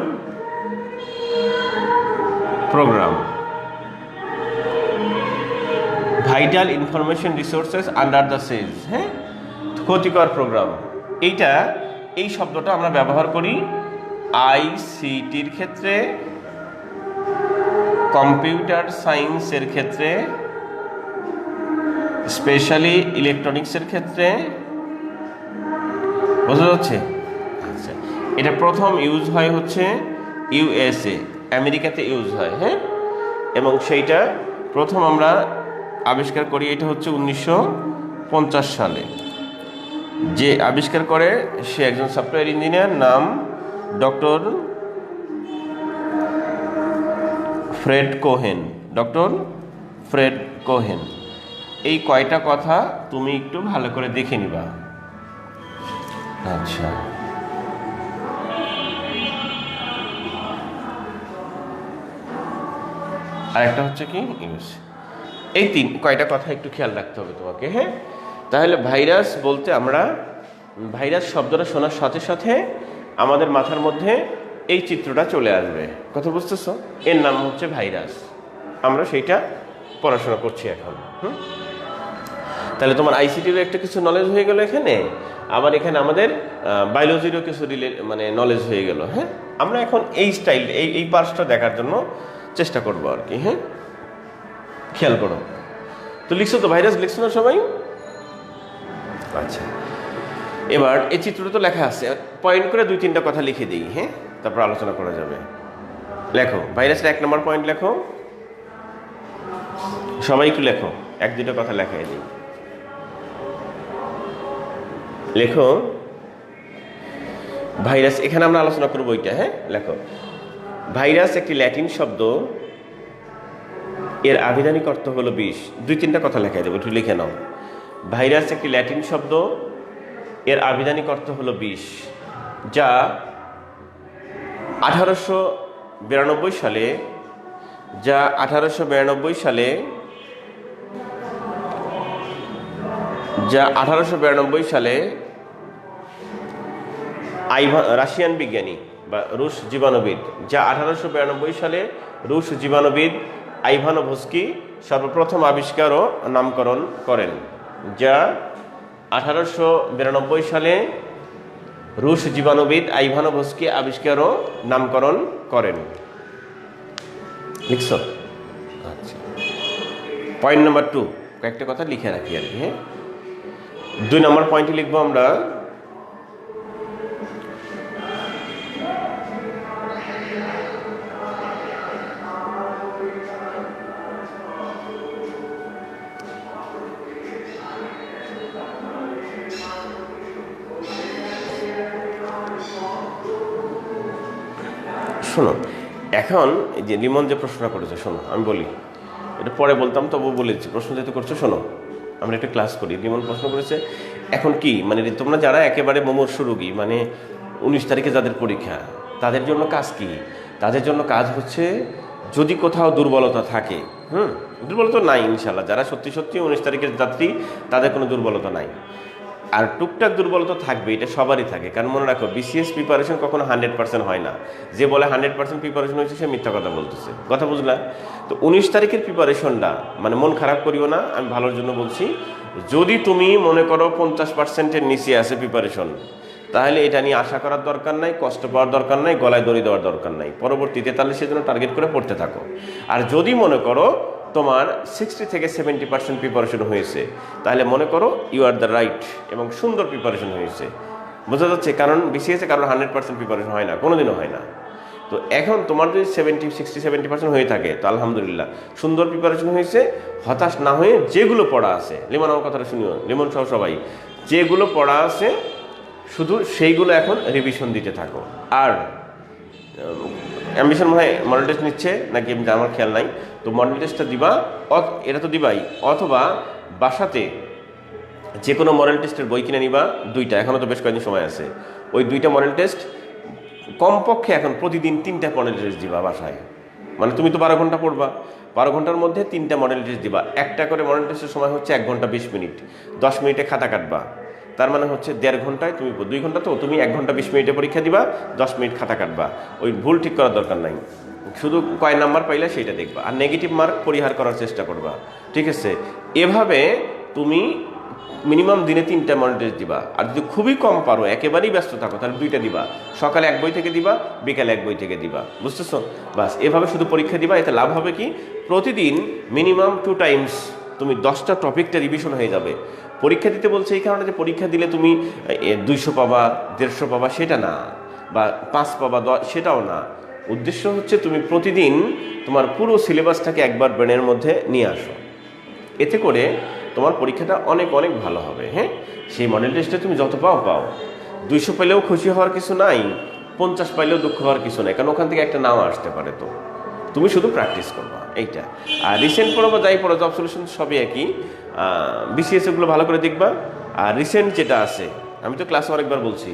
program, vital information resources under the siege, হ্যাঁ, ক্ষতিকর প্রোগ্রাম। এই শব্দটা আমরা ব্যবহার করি আইসিটির ক্ষেত্রে, কম্পিউটার সায়েন্সের ক্ষেত্রে, স্পেশালি ইলেকট্রনিক্সের ক্ষেত্রে, বোঝা যাচ্ছে? আচ্ছা, এটা প্রথম ইউজ হয় হচ্ছে ইউএসএ, আমেরিকাতে ইউজ হয়, হ্যাঁ, এবং সেইটা প্রথম আমরা আবিষ্কার করি, এটা হচ্ছে 1950 সালে। যে আবিষ্কার করে সে একজন সফটওয়্যার ইঞ্জিনিয়ার, নাম doctor Fred Cohen, doctor Fred Cohen. এই কয়টা কথা তুমি একটু ভালো করে দেখে নিবা। আচ্ছা, আর একটা হচ্ছে কি ইউজ, এই কয়টা কথা একটু খেয়াল রাখতে হবে তোমাকে, হ্যাঁ। তাহলে ভাইরাস বলতে আমরা, ভাইরাস শব্দটা শোনার সাথে সাথে আমাদের মাথার মধ্যে এই চিত্রটা চলে আসবে, কথা বুঝতেছো? এর নাম হচ্ছে ভাইরাস, আমরা সেইটা পড়াশোনা করছি এখন। তাহলে তোমার আইসিটিরও একটা কিছু নলেজ হয়ে গেল এখানে, আবার এখানে আমাদের বায়োলজিরও কিছু মানে নলেজ হয়ে গেল, হ্যাঁ। আমরা এখন এই স্টাইল, এই পার্টসটা দেখার জন্য চেষ্টা করবো আর কি, হ্যাঁ। খেয়াল করো তো, লিখছো তো ভাইরাস, লিখছো না সবাই? আচ্ছা, এবার এই চিত্রটা তো লেখা আছে, পয়েন্ট করে 2-3টা কথা লিখে দিই, হ্যাঁ, তারপর আলোচনা করা যাবে। লেখো ভাইরাসের 1 নম্বর পয়েন্ট লেখো, সবাই একটু লেখো, 1-2টা কথা লেখাই দিই, লেখো ভাইরাস। এখানে আমরা আলোচনা করবো ওইটা, হ্যাঁ, লেখো ভাইরাস একটি ল্যাটিন শব্দ, এর আবিধানিক অর্থ হলো বিষ। 2-3টা কথা লেখাই দেবো, একটু লিখে নাও। ভাইরাস একটি ল্যাটিন শব্দ, এর আবিধানিক অর্থ হলো বিষ। যা 1892 সালে যা 1892 সালে যা 1892 সালে রাশিয়ান বিজ্ঞানী বা রুশ জীবাণুবিদ, যা 1892 সালে রুশ জীবাণুবিদ আইভানোভস্কি সর্বপ্রথম আবিষ্কার ও নামকরণ করেন। যা 1892 সালে রুশ জীবাণুবিদ আইভানোভস্কি আবিষ্কার ও নামকরণ করেন। লিখছ? আচ্ছা, পয়েন্ট নাম্বার 2 কয়েকটা কথা লিখে রাখি আর কি। হ্যাঁ, 2 নম্বর পয়েন্টে লিখবো আমরা শোনো, এখন এই যে লিমন যে প্রশ্নটা করেছে, শোনো আমি বলি, এটা পরে বলতাম তবু বলেছি, প্রশ্ন যেহেতু করছো শোনো, আমরা একটা ক্লাস করি। লিমন প্রশ্ন করেছে এখন কি মানে তোমরা যারা একেবারে মুমূর্ষু রোগী, মানে 19 তারিখে যাদের পরীক্ষা, তাদের জন্য কাজ কি? তাদের জন্য কাজ হচ্ছে যদি কোথাও দুর্বলতা থাকে, দুর্বলতা নাই ইনশাল্লাহ, যারা সত্যি সত্যি 19 তারিখের যাত্রী তাদের কোনো দুর্বলতা নাই, আর টুকটাক দুর্বলতা থাকবে, এটা সবারই থাকে। কারণ মনে রাখো, বিসিএস প্রিপারেশন কখনো 100% হয় না। যে বলে 100% প্রিপারেশন হয়েছে সে মিথ্যা কথা বলতেছে, কথা বুঝলা? তো 19 তারিখের প্রিপারেশনটা মানে মন খারাপ করিও না, আমি ভালোর জন্য বলছি। যদি তুমি মনে করো 50%-এর নিচে আছে প্রিপারেশন, তাহলে এটা নিয়ে আশা করার দরকার নাই, কষ্ট পাওয়ার দরকার নাই, গলায় দড়ি দেওয়ার দরকার নাই। পরবর্তীতে তাহলে সেজন্য টার্গেট করে পড়তে থাকো। আর যদি মনে করো তোমার 60 থেকে 70% প্রিপারেশন হয়েছে, তাহলে মনে করো ইউ আর দ্য রাইট এবং সুন্দর প্রিপারেশন হয়েছে, বোঝা যাচ্ছে? কারণ বিসিএসে কারণ 100% প্রিপারেশন হয় না, কোনোদিনও হয় না। তো এখন তোমার যদি 60-70% হয়ে থাকে তো আলহামদুলিল্লাহ, সুন্দর প্রিপারেশন হয়েছে। হতাশ না হয়ে যেগুলো পড়া আছে, লিমন আমার কথাটা শুনিও, লিমন সহ সবাই, যেগুলো পড়া আছে শুধু সেইগুলো এখন রিভিশন দিতে থাকো। আর অ্যাম্বিশন মনে হয় মডেল টেস্ট নিচ্ছে নাকি আমার খেয়াল নাই, তো মডেল টেস্টটা দিবা, এটা তো দিবাই, অথবা বাসাতে যে কোনো মডেল টেস্টের বই কিনে নিবা 2টা, এখনও তো বেশ কয়েকদিন সময় আছে। ওই 2টা মডেল টেস্ট কমপক্ষে এখন প্রতিদিন 3টা মডেল টেস্ট দিবা বাসায়। মানে তুমি তো 12 ঘন্টা পড়বা, 12 ঘন্টার মধ্যে 3টা মডেল টেস্ট দিবা। একটা করে মডেল টেস্টের সময় হচ্ছে 1 ঘন্টা 20 মিনিট, 10 মিনিটে খাতা কাটবা। তার মানে হচ্ছে 1.5 ঘন্টায় তুমি 2 ঘন্টা, তো তুমি 1 ঘন্টা 20 মিনিটে পরীক্ষা দিবা, 10 মিনিট খাতা কাটবা। ওই ভুল ঠিক করার দরকার নাই, শুধু কয় নাম্বার পাইলে সেইটা দেখবা, আর নেগেটিভ মার্ক পরিহার করার চেষ্টা করবা, ঠিক আছে? এভাবে তুমি মিনিমাম দিনে 3টা মডেল টেস্ট দিবা। আর যদি খুবই কম পারো, একেবারেই ব্যস্ত থাকো, তাহলে 2টা দিবা। সকালে 1 বই থেকে দিবা, বিকালে 1 বই থেকে দিবা, বুঝতেছো? বাস, এভাবে শুধু পরীক্ষা দিবা। এতে লাভ হবে কি, প্রতিদিন মিনিমাম 2 টাইমস তুমি 10টা টপিকটা রিভিশন হয়ে যাবে। পরীক্ষা দিতে বলছে এই কারণে যে পরীক্ষা দিলে তুমি 200 পাবা, 150 পাবা, সেটা না, বা 5 পাবা, সেটাও না। উদ্দেশ্য হচ্ছে তুমি প্রতিদিন তোমার পুরো সিলেবাসটাকে একবার ব্রেনের মধ্যে নিয়ে আসো। এতে করে তোমার পরীক্ষাটা অনেক অনেক ভালো হবে। হ্যাঁ, সেই মডেল টেস্টে তুমি যত পাও 200 পেলেও খুশি হওয়ার কিছু নাই, 50 পাইলেও দুঃখ হওয়ার কিছু নাই, কারণ ওখান থেকে একটা নাও আসতে পারে। তো তুমি শুধু প্র্যাকটিস করবা এইটা। আর রিসেন্ট পড়ো বা যাই পড়ো, জব সলিউশন সবই একই। বিসিএসগুলো ভালো করে দেখবা। আর রিসেন্ট যেটা আছে, আমি তো ক্লাসে অনেকবার বলছি,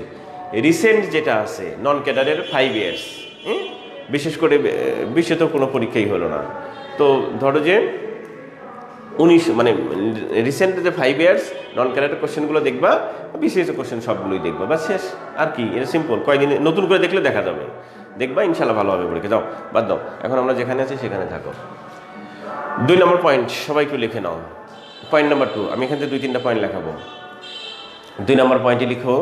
রিসেন্ট যেটা আছে নন ক্যাডারের 5 ইয়ার্স, বিশেষ করে 20-এ তো কোনো পরীক্ষাই হলো না, তো ধরো যে 19 মানে রিসেন্ট যে 5 ইয়ার্স নন ক্যাডারের কোশ্চেনগুলো দেখবা, বিসিএসের কোশ্চেন সবগুলোই দেখবা, বা শেষ। আর কি, এটা সিম্পল, কয়েকদিন নতুন করে দেখলে দেখা যাবে, দেখবা ইনশাল্লাহ ভালো হবে পরীক্ষা। যাও, বাদ দাও, এখন আমরা যেখানে আছি সেখানে থাকো। 2 নম্বর পয়েন্ট সবাই একটু লিখে নাও। পয়েন্ট নাম্বার 2, আমি এখান থেকে 2-3টা পয়েন্ট লেখাবো। 2 নম্বর পয়েন্টে লিখো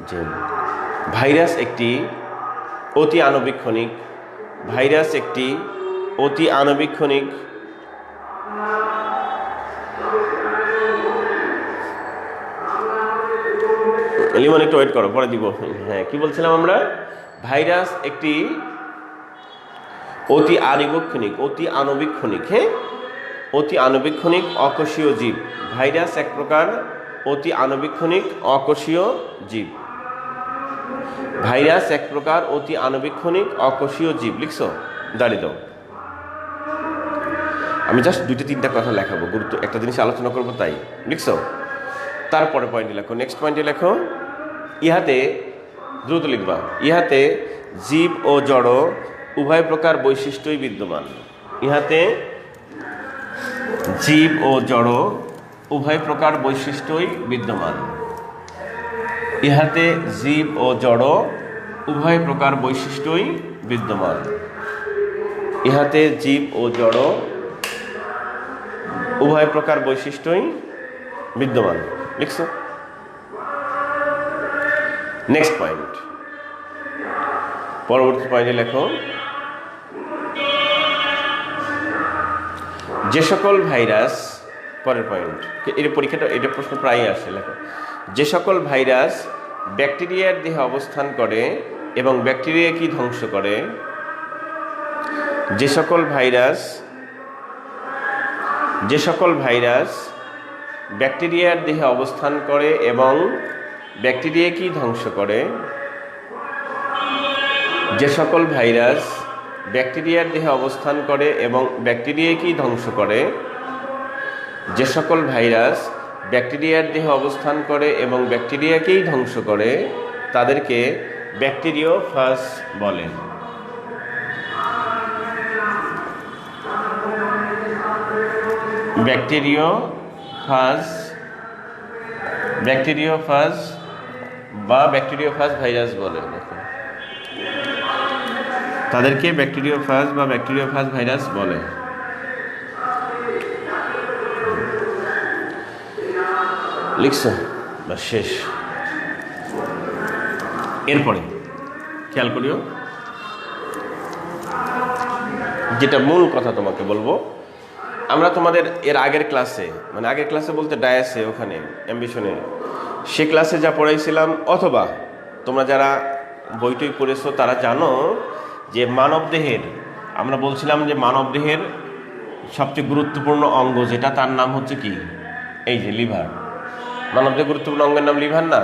যে ভাইরাস একটি অতি আণুবীক্ষণিক, ভাইরাস একটি অতি আণুবীক্ষণিক লিমন একটু ওয়েট করো, পরে দিব। হ্যাঁ, কি বলছিলাম আমরা? ভাইরাস একটি অতি আণুবীক্ষণিক, অতি আণুবীক্ষণিক, হ্যাঁ, অতি আণুবীক্ষণিক অকোষীয় জীব। ভাইরাস এক প্রকার অতি আণুবীক্ষণিক অকোষীয় জীব। ভাইরাস এক প্রকার অতি আণুবীক্ষণিক অকোষীয় জীব। লিখছো? দাঁড়িয়ে দাও, আমি জাস্ট 2-3টা কথা লেখাবো, গুরুত্ব একটা জিনিস আলোচনা করবো, তাই লিখছো? তারপরে পয়েন্টে লেখো, নেক্সট পয়েন্টে লেখো, ইহাতে দ্রুত লিখবা। ইহাতে জীব ও জড় উভয় প্রকার বৈশিষ্ট্যই বিদ্যমান। ইহাতে জীব ও জড় উভয় প্রকার বৈশিষ্ট্যই বিদ্যমান। ইহাতে জীব ও জড় উভয় প্রকার বৈশিষ্ট্যই বিদ্যমান। ইহাতে জীব ও জড় উভয় প্রকার বৈশিষ্ট্যই বিদ্যমান। লিখছো? নেক্সট পয়েন্ট, পরবর্তী পয়েন্টে লেখো, যে সকল ভাইরাস, পরের পয়েন্ট, এটা পরীক্ষাটা, এটা প্রশ্ন প্রায়ই আসে, লেখো, যে সকল ভাইরাস ব্যাকটেরিয়ার দেহে অবস্থান করে এবং ব্যাকটেরিয়া কি ধ্বংস করে, যে সকল ভাইরাস ব্যাকটেরিয়ার দেহে অবস্থান করে এবং ব্যাকটেরিয়া কি ধ্বংস করে, যে সকল ভাইরাস ব্যাকটেরিয়ার দেহে অবস্থান করে এবং ব্যাকটেরিয়া কি ধ্বংস করে, যে সকল ভাইরাস ব্যাকটেরিয়ার দেহে অবস্থান করে এবং ব্যাকটেরিয়াকেই ধ্বংস করে তাদেরকে ব্যাকটেরিওফাজ বলে। ব্যাকটেরিওফাজ বা ব্যাকটেরিওফাজ ভাইরাস বলে। তাদেরকে ব্যাকটেরিওফাজ বা ব্যাকটেরিওফাজ ভাইরাস বলে। লিখছো? বা শেষ। এরপরে খেয়াল করিও, যেটা মূল কথা তোমাকে বলবো, আমরা তোমাদের এর আগের ক্লাসে, মানে আগের ক্লাসে বলতে ডায়াসে, ওখানে অ্যাম্বিশনে, সে ক্লাসে যা পড়াইছিলাম, অথবা তোমরা যারা বইটই পড়েছো তারা জানো যে মানবদেহের, আমরা বলছিলাম যে মানবদেহের সবচেয়ে গুরুত্বপূর্ণ অঙ্গ যেটা, তার নাম হচ্ছে কি, এই যে লিভার। মানবদেহের গুরুত্বপূর্ণ অঙ্গের নাম লিভার না?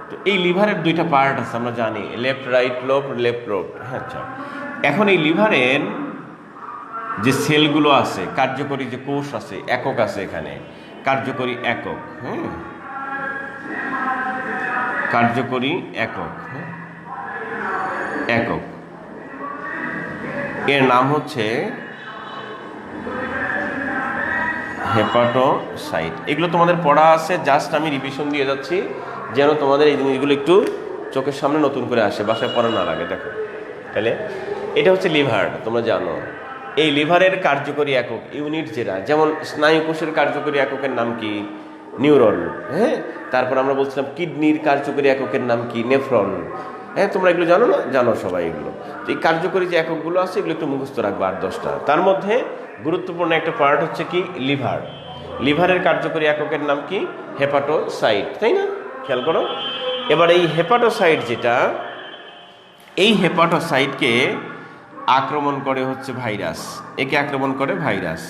তো এই লিভারের দুইটা পার্ট আছে, আমরা জানি, left right lobe, left lobe. হ্যাঁ, আচ্ছা, এখন এই লিভারের যে সেলগুলো আছে, কার্যকরী যে কোষ আছে, একক আছে এখানে, কার্যকরী একক, হ্যাঁ, কার্যকরী একক, একক, এর নাম হচ্ছে হেপাটোসাইট। এগুলো তোমাদের পড়া আছে, জাস্ট আমি রিভিশন দিয়ে যাচ্ছি যেন তোমাদের এই জিনিসগুলো একটু চোখের সামনে নতুন করে আসে, বাসায় পড়া না লাগে। দেখো তাহলে এটা হচ্ছে লিভার, তোমরা জানো। এই লিভারের কার্যকরী একক, ইউনিট যেটা, যেমন স্নায়ু কোষের কার্যকরী এককের নাম কি, নিউরন। হ্যাঁ, তারপর আমরা বলছিলাম কিডনির কার্যকরী এককের নাম কি, নেফ্রন। হ্যাঁ, তোমরা এগুলো জানো না? জানো সবাই এগুলো। তো এই কার্যকরী যে এককগুলো আছে এগুলো একটু মুখস্থ রাখবো, 8-10টা। তার মধ্যে গুরুত্বপূর্ণ একটা পার্ট হচ্ছে কি, লিভার। লিভারের কার্যকরী এককের নাম কি, হেপাটোসাইট, তাই না? খেয়াল করো। এবার এই হেপাটোসাইট যেটা, এই হেপাটোসাইটকে আক্রমণ করে হচ্ছে ভাইরাস। একে আক্রমণ করে ভাইরাস।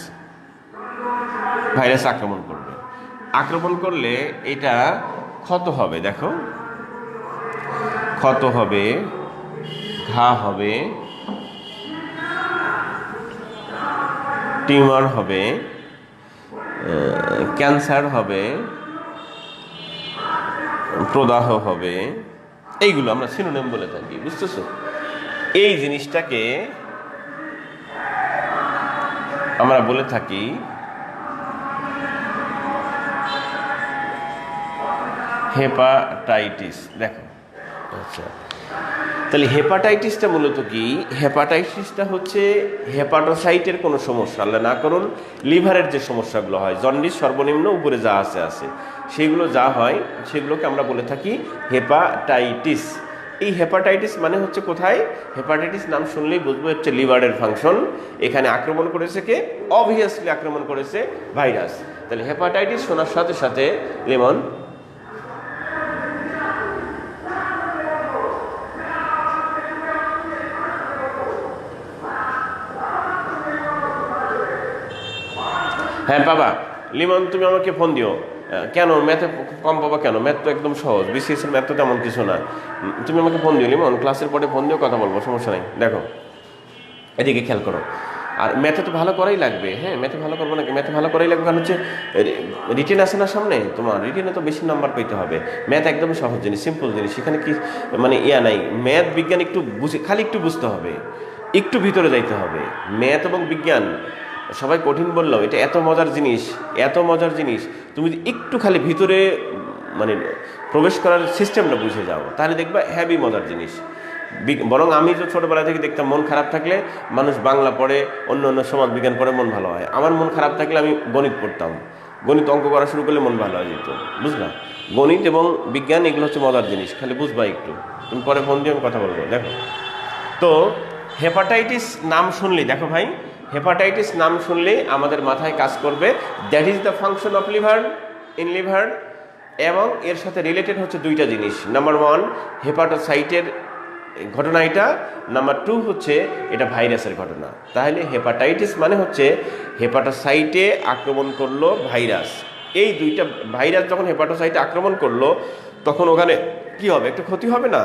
ভাইরাস আক্রমণ করবে। আক্রমণ করলে এটা ক্ষত হবে, দেখো, ক্ষত হবে, ঘা হবে, টিউমার হবে, ক্যান্সার হবে, প্রদাহ হবে, এইগুলো আমরা সিনোনিম বলে থাকি, বুঝতেছো? এই জিনিসটাকে আমরা বলে থাকি হেপাটাইটিস। দেখো, আচ্ছা, তাহলে হেপাটাইটিসটা মূলত কি? হেপাটাইটিসটা হচ্ছে হেপাটোসাইটের কোনো সমস্যা, আল্লাহ না করুন, লিভারের যে সমস্যাগুলো হয়, জন্ডিস সর্বনিম্ন উপরে যা আছে সেগুলো যা হয় সেগুলোকে আমরা বলে থাকি হেপাটাইটিস। এই হেপাটাইটিস মানে হচ্ছে কোথায়? হেপাটাইটিস নাম শুনলেই বুঝবো হচ্ছে লিভারের ফাংশন। এখানে আক্রমণ করেছে কে? অবভিয়াসলি আক্রমণ করেছে ভাইরাস। তাহলে হেপাটাইটিস শোনার সাথে সাথে লিমন, হ্যাঁ বাবা, লিমন তুমি আমাকে ফোন দিও। কেন ম্যাথে কম পাবা কেন? ম্যাথ তো একদম সহজ, বিসিএস এর ম্যাথ তো তেমন কিছু না। তুমি আমাকে ফোন দিও লিমন, ক্লাসের পরে ফোন দিও, কথা বলবো, সমস্যা নেই। দেখো এদিকে খেয়াল করো, আর ম্যাথে তো ভালো করাই লাগবে, হ্যাঁ ম্যাথে ভালো করবো নাকি, ম্যাথে ভালো করাই লাগবে, কারণ হচ্ছে রিটেন আছে না সামনে, তোমার রিটেনে তো বেশি নাম্বার পেতে হবে। ম্যাথ একদমই সহজ জিনিস, সিম্পল জিনিস, সেখানে কি মানে নাই, ম্যাথ বিজ্ঞান একটু খালি একটু বুঝতে হবে, একটু ভিতরে যাইতে হবে। ম্যাথ এবং বিজ্ঞান সবাই কঠিন বললেও এটা এত মজার জিনিস, এত মজার জিনিস, তুমি যদি একটু খালি ভিতরে মানে প্রবেশ করার সিস্টেমটা বুঝে যাও, তাহলে দেখবা হ্যাভি মজার জিনিস। বরং আমি তো ছোটোবেলা থেকে দেখতাম মন খারাপ থাকলে মানুষ বাংলা পড়ে, অন্য অন্য সমাজ বিজ্ঞান পড়ে মন ভালো হয়। আমার মন খারাপ থাকলে আমি গণিত পড়তাম, গণিত অঙ্ক করা শুরু করলে মন ভালো হয়ে যেত, বুঝলা। গণিত এবং বিজ্ঞান এগুলো হচ্ছে মজার জিনিস, খালি বুঝবা একটু। তুমি পরে ফোন দিয়ে আমি কথা বলবো। দেখো তো হেপাটাইটিস নাম শুনলেই, দেখো ভাই, হেপাটাইটিস নাম শুনলেই আমাদের মাথায় কাজ করবে that is the function of liver in liver, এবং এর সাথে রিলেটেড হচ্ছে দুইটা জিনিস। নাম্বার 1 হেপাটোসাইটের ঘটনা এটা, নাম্বার 2 হচ্ছে এটা ভাইরাসের ঘটনা। তাহলে হেপাটাইটিস মানে হচ্ছে হেপাটোসাইটে আক্রমণ করলো ভাইরাস। এই দুইটা ভাইরাস যখন হেপাটোসাইটে আক্রমণ করলো তখন ওখানে কি হবে, একটা ক্ষতি হবে না,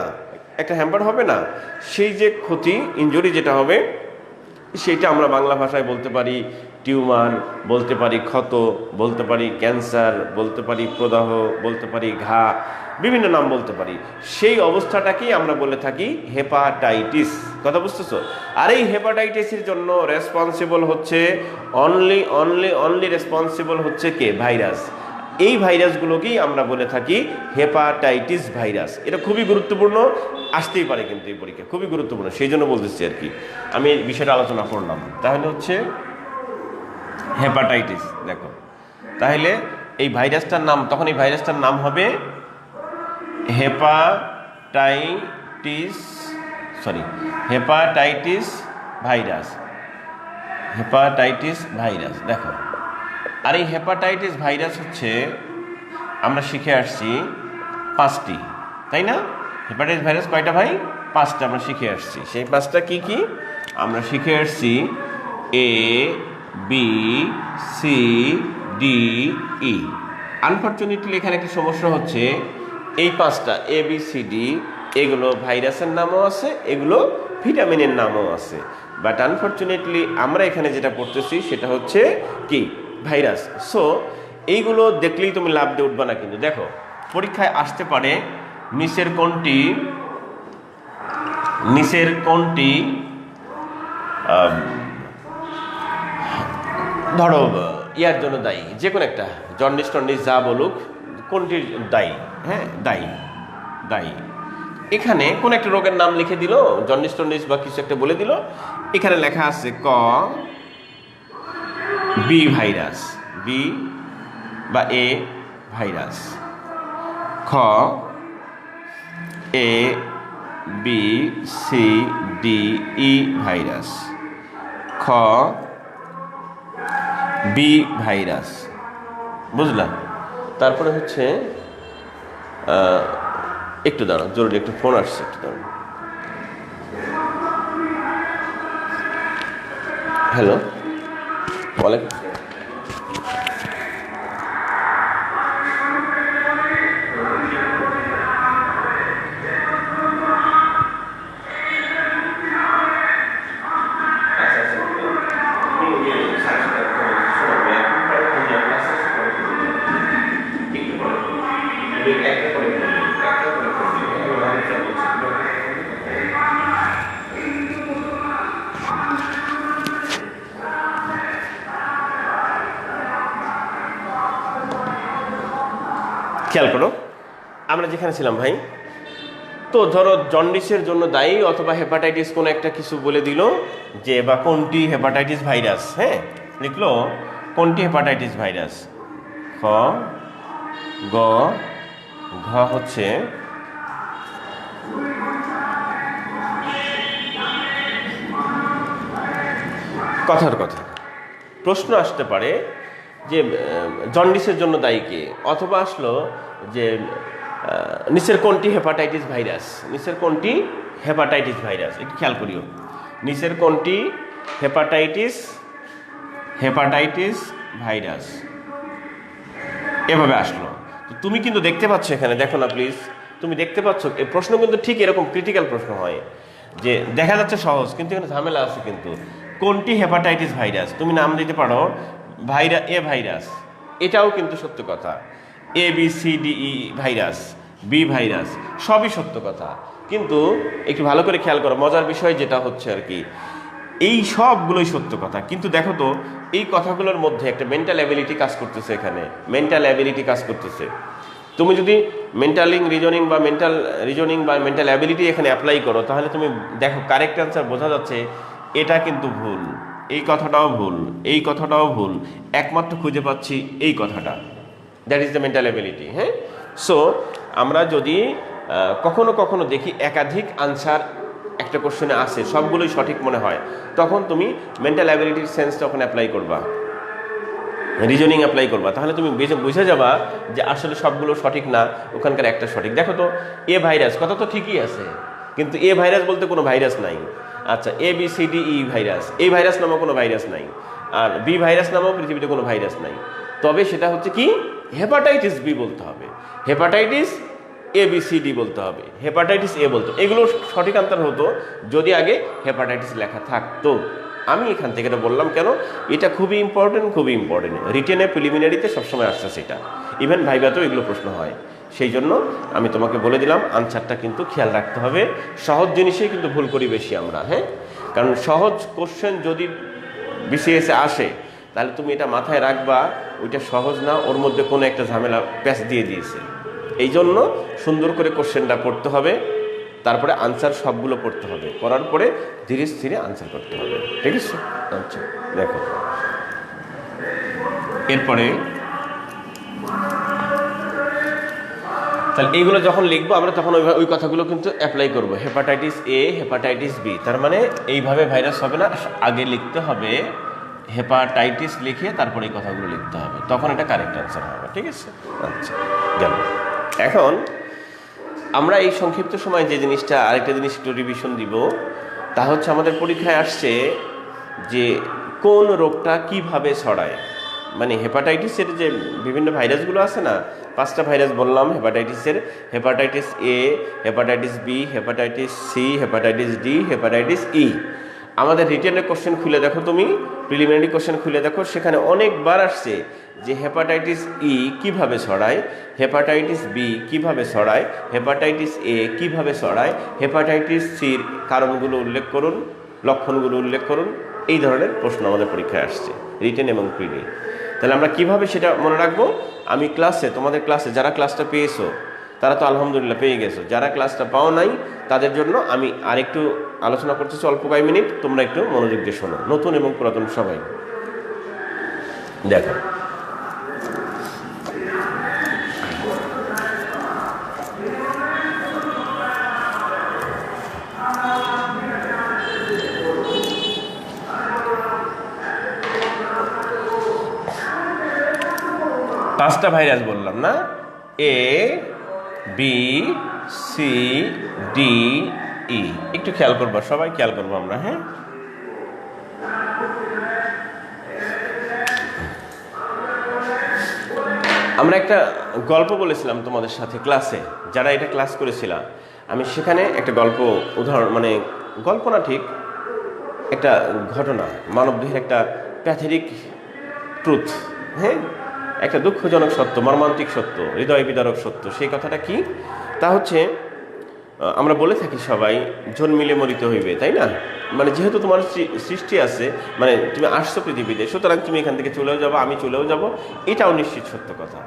একটা হ্যাম্পার হবে না। সেই যে ক্ষতি, ইনজুরি যেটা হবে, সেইটা আমরা বাংলা ভাষায় বলতে পারি টিউমার, বলতে পারি ক্ষত, বলতে পারি ক্যান্সার, বলতে পারি প্রদাহ, বলতে পারি ঘা, বিভিন্ন নাম বলতে পারি। সেই অবস্থাটাকেই আমরা বলে থাকি হেপাটাইটিস। কথা বুঝতেছো? আর এই হেপাটাইটিসের জন্য রেসপন্সিবল হচ্ছে অনলি রেসপন্সিবল হচ্ছে কে? ভাইরাস। এই ভাইরাসগুলোকেই আমরা বলে থাকি হেপাটাইটিস ভাইরাস। এটা খুবই গুরুত্বপূর্ণ, আসতেই পারে কিন্তু এই পরীক্ষা, খুবই গুরুত্বপূর্ণ, সেই জন্য বলতেছি আর কি, আমি এই বিষয়টা আলোচনা করলাম। তাহলে হচ্ছে হেপাটাইটিস, দেখো তাহলে এই ভাইরাসটার নাম, তখন এই ভাইরাসটার নাম হবে হেপাটাইটিস ভাইরাস, হেপাটাইটিস ভাইরাস। দেখো, আর এই হেপাটাইটিস ভাইরাস হচ্ছে আমরা শিখে আসছি 5টি, তাই না? হেপাটাইটিস ভাইরাস কয়টা ভাই? 5টা আমরা শিখে আসছি। সেই 5টা কি কি আমরা শিখে আসছি? ABCDE। আনফর্চুনেটলি এখানে একটা সমস্যা হচ্ছে, এই 5টা ABCD এগুলো ভাইরাসের নামও আছে, এগুলো ভিটামিনের নামও আছে, বাট আনফর্চুনেটলি আমরা এখানে যেটা পড়তেছি সেটা হচ্ছে কি? ভাইরাস। সো এইগুলো দেখলেই তুমি লাভ দিয়ে উঠবা না কিন্তু। দেখো পরীক্ষায় আসতে পারে নিচের কোনটি ধরো ইয়ার জন্য দায়ী, যে কোনো একটা, জন্ডিস টন্ডিস যা বলুক, কোনটির দায়ী? হ্যাঁ, দায়ী। এখানে কোন একটা রোগের নাম লিখে দিল, জন্ডিস টন্ডিস বা কিছু একটা বলে দিল, এখানে লেখা আছে ক বি ভাইরাস, বি বা এ ভাইরাস, খ ABCDE ভাইরাস, খ বি ভাইরাস, বুঝলাম। তারপরে হচ্ছে একটু দাঁড়াও, জরুরি একটু ফোন আসছে, একটু দাঁড়াও। হ্যালো, ওয়ালাইকুম। খেয়াল করো, আমরা যেখানে ছিলাম ভাই, তো ধরো জন্ডিসের জন্য দায়ী অথবা হেপাটাইটিস কোনো একটা কিছু বলে দিল যে, বা কোনটি হেপাটাইটিস ভাইরাস, হ্যাঁ লিখলো কোনটি হেপাটাইটিস ভাইরাস, খ গ ঘ হচ্ছে কথার কথা। প্রশ্ন আসতে পারে যে জন্ডিসের জন্য দায়ী কে, অথবা আসলো যে নিচের কোনটি হেপাটাইটিস ভাইরাস, নিচের কোনটি হেপাটাইটিস ভাইরাস, একটু খেয়াল করিও, নিচের কোনটি হেপাটাইটিস ভাইরাস, এভাবে আসলো। তুমি কিন্তু দেখতে পাচ্ছ এখানে, দেখো না প্লিজ, তুমি দেখতে পাচ্ছ এই প্রশ্ন কিন্তু ঠিক এরকম ক্রিটিক্যাল প্রশ্ন হয়, যে দেখা যাচ্ছে সহজ কিন্তু এখানে ঝামেলা আছে। কিন্তু কোনটি হেপাটাইটিস ভাইরাস? তুমি নাম দিতে পারো এ ভাইরাস, এটাও কিন্তু সত্য কথা। ABCDE ভাইরাস, বি ভাইরাস, সবই সত্য কথা। কিন্তু একটু ভালো করে খেয়াল করো, মজার বিষয় যেটা হচ্ছে আর কি, এই সবগুলোই সত্য কথা, কিন্তু দেখো তো এই কথাগুলোর মধ্যে একটা মেন্টাল অ্যাবিলিটি কাজ করতেছে, এখানে মেন্টাল অ্যাবিলিটি কাজ করতেছে। তুমি যদি মেন্টাল রিজনিং বা মেন্টাল অ্যাবিলিটি এখানে অ্যাপ্লাই করো, তাহলে তুমি দেখো কারেক্ট অ্যান্সার বোঝা যাচ্ছে এটা কিন্তু ভুল, এই কথাটাও ভুল, এই কথাটাও ভুল, একমাত্র খুঁজে পাচ্ছি এই কথাটা, that is the mental ability. হ্যাঁ, সো আমরা যদি কখনো কখনো দেখি একাধিক আনসার একটা কোশ্চেনে আসে, সবগুলোই সঠিক মনে হয়, তখন তুমি মেন্টাল অ্যাবিলিটির সেন্সটা ওখানে অ্যাপ্লাই করবা, রিজনিং অ্যাপ্লাই করবা, তাহলে তুমি বুঝে যাবা যে আসলে সবগুলো সঠিক না, ওখানকার একটা সঠিক। দেখো তো এ ভাইরাস কথা তো ঠিকই আছে, কিন্তু এ ভাইরাস বলতে কোনো ভাইরাস নাই। আচ্ছা, ABCDE ভাইরাস, এই ভাইরাস নামও কোনো ভাইরাস নাই, আর বি ভাইরাস নামও পৃথিবীতে কোনো ভাইরাস নাই। তবে সেটা হচ্ছে কি, হেপাটাইটিস বি বলতে হবে, হেপাটাইটিস ABCD বলতে হবে, হেপাটাইটিস এ বলতো। এগুলো সঠিক আনসার হতো যদি আগে হেপাটাইটিস লেখা থাকতো। আমি এখান থেকে এটা বললাম কেন, এটা খুবই ইম্পর্টেন্ট, খুবই ইম্পর্টেন্ট। রিটেনে প্রিলিমিনারিতে সবসময় আসছে সেটা, ইভেন ভাইভাতেও এগুলো প্রশ্ন হয়। সেই জন্য আমি তোমাকে বলে দিলাম আনসারটা কিন্তু খেয়াল রাখতে হবে। সহজ জিনিসেই কিন্তু ভুল করি বেশি আমরা, হ্যাঁ, কারণ সহজ কোশ্চেন যদি BCS-এ আসে তাহলে তুমি এটা মাথায় রাখবা, ওইটা সহজ না, ওর মধ্যে কোনো একটা ঝামেলা প্যাচ দিয়ে দিয়েছে। এই জন্য সুন্দর করে কোশ্চেনটা পড়তে হবে, তারপরে আনসার সবগুলো পড়তে হবে, পড়ার পরে ধীরে ধীরে আনসার করতে হবে, ঠিক আছে? আচ্ছা, দেখো এরপরে তাহলে এইগুলো যখন লিখবো আমরা তখন ওই কথাগুলো কিন্তু অ্যাপ্লাই করবো। হেপাটাইটিস A, হেপাটাইটিস B, তার মানে এইভাবে ভাইরাস হবে না, আগে লিখতে হবে হেপাটাইটিস, লিখে তারপরে এই কথাগুলো লিখতে হবে, তখন এটা কারেক্ট আনসার হবে, ঠিক আছে? আচ্ছা, গেল। এখন আমরা এই সংক্ষিপ্ত সময় যে জিনিসটা, আরেকটা জিনিস একটু রিভিশন দিব, তা হচ্ছে আমাদের পরীক্ষায় আসছে যে কোন রোগটা কিভাবে ছড়ায়। মানে হেপাটাইটিসের যে বিভিন্ন ভাইরাসগুলো আছে না, 5টা ভাইরাস বললাম হেপাটাইটিসের, hepatitis A, hepatitis B, hepatitis C, hepatitis D, hepatitis E। আমাদের রিটেনের কোশ্চেন খুলে দেখো, তুমি প্রিলিমিনারি কোশ্চেন খুলে দেখো, সেখানে অনেকবার আসছে যে হেপাটাইটিস E কিভাবে ছড়ায়, হেপাটাইটিস B কিভাবে ছড়ায়, হেপাটাইটিস A কিভাবে ছড়ায়, হেপাটাইটিস Cর কারণগুলো উল্লেখ করুন, লক্ষণগুলো উল্লেখ করুন। এই ধরনের প্রশ্ন আমাদের পরীক্ষায় আসছে রিটেন এবং প্রিলি। তাহলে আমরা কিভাবে সেটা মনে রাখবো? আমি তোমাদের ক্লাসে যারা ক্লাসটা পেয়েছো তারা তো আলহামদুলিল্লাহ পেয়ে গেছো, যারা ক্লাসটা পাও নাই তাদের জন্য আমি আরেকটু আলোচনা করতেছি অল্প কয়েক মিনিট, তোমরা একটু মনোযোগ দিয়ে শোনো, নতুন এবং পুরাতন সবাই। দেখো, পাঁচটা ভাইরাস বললাম না, ABCDE, একটু খেয়াল করবো, সবাই খেয়াল করবো আমরা, হ্যাঁ। আমরা একটা গল্প বলেছিলাম তোমাদের সাথে ক্লাসে, যারা এটা ক্লাস করেছিলাম, আমি সেখানে একটা উদাহরণ, মানে গল্প না ঠিক, একটা ঘটনা, মানবদেহের একটা প্যাথেটিক ট্রুথ, হ্যাঁ, একটা দুঃখজনক সত্য, মর্মান্তিক সত্য, হৃদয় বিদারক সত্য। সেই কথাটা কি? তা হচ্ছে আমরা বলে থাকি সবাই, জন্মিলে মরিতে হইবে, তাই না? মানে যেহেতু তোমার সৃষ্টি আছে, মানে তুমি আসছো পৃথিবীতে, সুতরাং তুমি এখান থেকে চলেও যাবো, আমি চলেও যাব, এটাও নিশ্চিত সত্য কথা।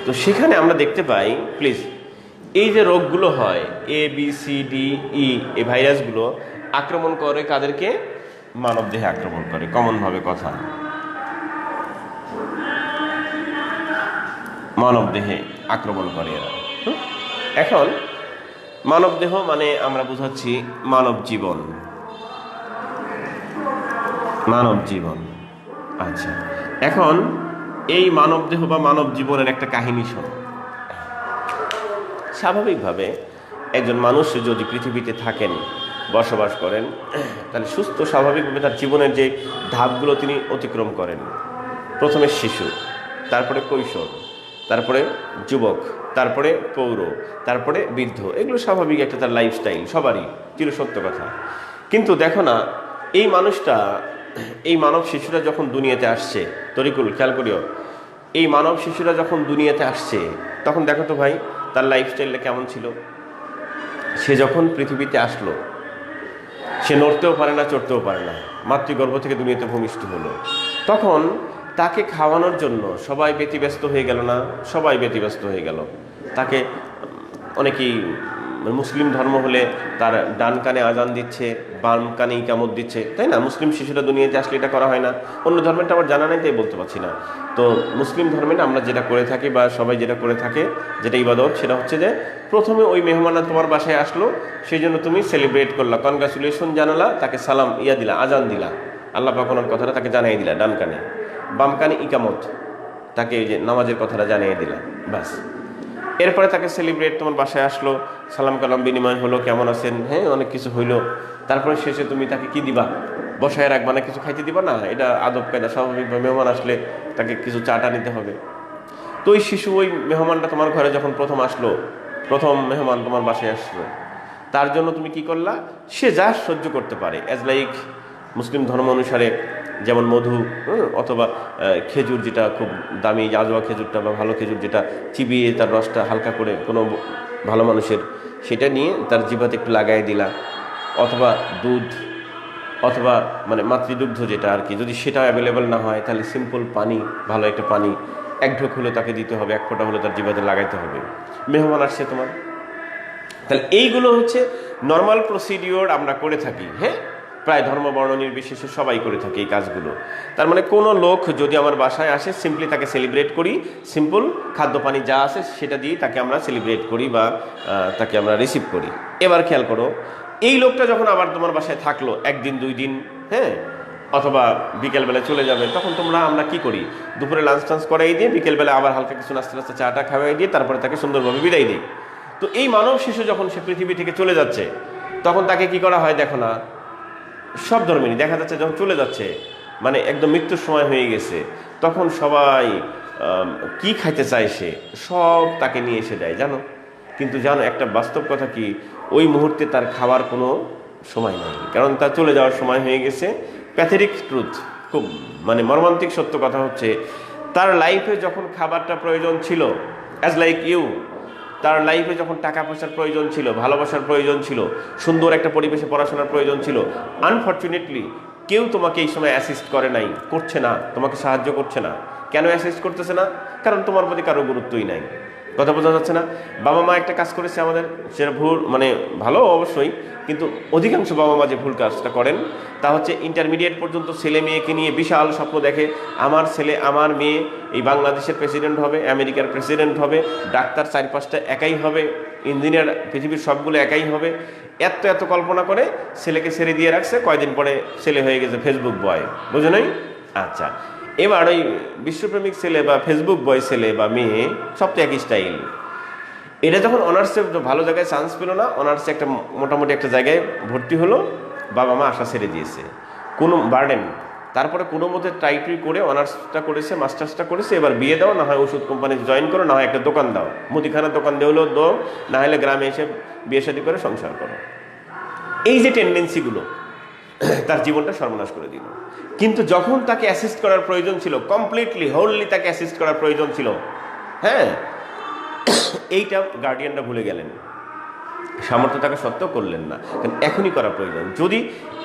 তো সেখানে আমরা দেখতে পাই, প্লিজ, এই যে রোগগুলো হয় ABCDE, এই ভাইরাসগুলো আক্রমণ করে কাদেরকে? মানব দেহে আক্রমণ করে, কমনভাবে কথা, মানব দেহে আক্রমণ করে এরা। এখন মানব দেহ মানে আমরা বুঝাচ্ছি মানব জীবন, মানব জীবন। আচ্ছা, এখন এই মানব দেহ বা মানব জীবনের একটা কাহিনী শোনো। স্বাভাবিকভাবে একজন মানুষ যদি পৃথিবীতে থাকেন, বসবাস করেন, তাহলে সুস্থ স্বাভাবিকভাবে তার জীবনের যে ধাপগুলো তিনি অতিক্রম করেন। প্রথমে শিশু, তারপরে কৈশোর, তারপরে যুবক, তারপরে পৌর, তারপরে বৃদ্ধ। এগুলো স্বাভাবিক একটা তার লাইফস্টাইল, সবারই চিরসত্য কথা। কিন্তু দেখো না, এই মানুষটা এই মানব শিশুরা যখন দুনিয়াতে আসছে, তরিকুল খেয়াল করিও, এই মানব শিশুরা যখন দুনিয়াতে আসছে তখন দেখো তো ভাই তার লাইফস্টাইলটা কেমন ছিল। সে যখন পৃথিবীতে আসলো, সে নড়তেও পারে না, চড়তেও পারে না, মাতৃগর্ভ থেকে দুনিয়াতে ভূমিষ্ঠ হলো। তখন তাকে খাওয়ানোর জন্য সবাই ব্যতিব্যস্ত হয়ে গেল না? সবাই ব্যতিব্যস্ত হয়ে গেল। তাকে অনেকেই মুসলিম ধর্ম হলে তার ডান কানে আজান দিচ্ছে, বাম কানে ইকামত দিচ্ছে, তাই না? মুসলিম শিশুরা দুনিয়াতে আসলে এটা করা হয় না। অন্য ধর্মেরটা আমার জানা নাই, তাই বলতে পারছি না। তো মুসলিম ধর্মে আমরা যেটা করে থাকি বা সবাই যেটা করে থাকে, যেটা ইবাদত, সেটা হচ্ছে যে প্রথমে ওই মেহমানরা তোমার বাসায় আসলো, সেই জন্য তুমি সেলিব্রেট করলা, কনগ্রাচুলেশন জানালা, তাকে সালাম দিলা, আজান দিলা, আল্লাহ পাক ওনার কথাটা তাকে জানিয়ে দিলা ডান কানে, বাম কানে ইকামত, তাকে এই যে নামাজের কথাটা জানিয়ে দিলা, বাস। এরপরে তাকে সেলিব্রেট, তোমার বাসায় আসলো, সালাম কালাম বিনিময় হলো, কেমন আছেন, হ্যাঁ, অনেক কিছু হইলো। তারপরে শেষে তুমি তাকে কি দিবা? বসায় রাখবা না, কিছু খাইতে দিবা না? এটা আদব কায়দা, স্বাভাবিকভাবে মেহমান আসলে তাকে কিছু চাটা নিতে হবে। তো ওই শিশু, ওই মেহমানটা তোমার ঘরে যখন প্রথম আসলো, প্রথম মেহমান তোমার বাসায় আসলো, তার জন্য তুমি কি করলা? সে যা সহ্য করতে পারে, অ্যাজ লাইক মুসলিম ধর্ম অনুসারে যেমন মধু অথবা খেজুর, যেটা খুব দামি আজওয়া খেজুরটা বা ভালো খেজুর, যেটা চিবিয়ে তার রসটা হালকা করে কোনো ভালো মানুষের, সেটা নিয়ে তার জিভাতে একটু লাগাই দিলা, অথবা দুধ অথবা মানে মাতৃদুগ্ধ যেটা আর কি, যদি সেটা অ্যাভেলেবেল না হয় তাহলে সিম্পল পানি, ভালো একটা পানি এক ঢোক হলেও তাকে দিতে হবে, এক ফোঁটা হলেও তার জিভাতে লাগাইতে হবে। মেহমান আসছে তোমার, তাহলে এইগুলো হচ্ছে নর্মাল প্রসিডিওর আমরা করে থাকি। হ্যাঁ, প্রায় ধর্ম বর্ণ নির্বিশেষে সবাই করে থাকে এই কাজগুলো। তার মানে কোনো লোক যদি আমার বাসায় আসে, সিম্পলি তাকে সেলিব্রেট করি, সিম্পল খাদ্য পানি যা আছে সেটা দিয়ে তাকে আমরা সেলিব্রেট করি বা তাকে আমরা রিসিভ করি। এবার খেয়াল করো, এই লোকটা যখন আবার তোমার বাসায় থাকলো একদিন দুই দিন, হ্যাঁ, অথবা বিকেলবেলা চলে যাবে, তখন আমরা কি করি? দুপুরে লাঞ্চ টাঞ্চ করাই দিয়ে বিকেলবেলা আবার হালকা কিছু নাস্তা নাস্তা চাটা খাওয়াই দিয়ে তারপরে তাকে সুন্দরভাবে বিদায় দিই। তো এই মানব শিশু যখন সে পৃথিবী থেকে চলে যাচ্ছে, তখন তাকে কি করা হয় দেখো না? সব ধর্মেরই দেখা যাচ্ছে যখন চলে যাচ্ছে, মানে একদম মৃত্যুর সময় হয়ে গেছে, তখন সবাই কি খাইতে চায়, সে সব তাকে নিয়ে এসে দেয়, জানো? কিন্তু জানো একটা বাস্তব কথা কি, ওই মুহূর্তে তার খাওয়ার কোনো সময় নেই, কারণ তার চলে যাওয়ার সময় হয়ে গেছে। প্যাথেটিক ট্রুথ, খুব মানে মর্মান্তিক সত্য কথা হচ্ছে, তার লাইফে যখন খাবারটা প্রয়োজন ছিল, অ্যাজ লাইক ইউ, তার লাইফে যখন টাকা পয়সার প্রয়োজন ছিল, ভালোবাসার প্রয়োজন ছিল, সুন্দর একটা পরিবেশে পড়াশোনার প্রয়োজন ছিল, আনফর্চুনেটলি কেউ তোমাকে এই সময় অ্যাসিস্ট করে নাই, করছে না, তোমাকে সাহায্য করছে না। কেন অ্যাসিস্ট করতেছে না? কারণ তোমার প্রতি কারো গুরুত্বই নাই। কথা বোঝা যাচ্ছে না? বাবা মা একটা কাজ করেছে আমাদের, সেটা ভুল, মানে ভালো অবশ্যই, কিন্তু অধিকাংশ বাবা মা যে ভুল কাজটা করেন তা হচ্ছে ইন্টারমিডিয়েট পর্যন্ত ছেলে মেয়েকে নিয়ে বিশাল স্বপ্ন দেখে, আমার ছেলে আমার মেয়ে এই বাংলাদেশের প্রেসিডেন্ট হবে, আমেরিকার প্রেসিডেন্ট হবে, ডাক্তার 4-5টা একাই হবে, ইঞ্জিনিয়ার পৃথিবীর সবগুলো একাই হবে, এত এত কল্পনা করে ছেলেকে ছেড়ে দিয়ে রাখছে। কয়দিন পরে ছেলে হয়ে গেছে ফেসবুক বয়, বুঝো নাই? আচ্ছা, এবার ওই বিশ্বপ্রেমিক ছেলে বা ফেসবুক বয় ছেলে বা মেয়ে সব তো একই স্টাইল। এটা যখন অনার্সে ভালো জায়গায় চান্স পেল না, অনার্সে একটা মোটামুটি একটা জায়গায় ভর্তি হলো, বাবা মা আশা ছেড়ে দিয়েছে, কোনো বার্ডেন, তারপরে কোনো মতে ট্রাই করে অনার্সটা করেছে, মাস্টার্সটা করেছে, এবার বিয়ে দাও, না হয় ওষুধ কোম্পানি জয়েন করো, না হয় একটা দোকান দাও, মুদিখানার দোকান দেওয়ালেও দো, না হলে গ্রামে এসে বিয়ে শাদী করে সংসার করো। এই যে টেন্ডেন্সিগুলো তার জীবনটা সর্বনাশ করে দিল। কিন্তু যখন তাকে অ্যাসিস্ট করার প্রয়োজন ছিল, কমপ্লিটলি হোললি তাকে অ্যাসিস্ট করার প্রয়োজন ছিল, হ্যাঁ, এইটা গার্ডিয়ানরা ভুলে গেলেন, সামর্থ্য থাকা সত্ত্বেও করলেন না, কারণ এখনই করা প্রয়োজন। যদি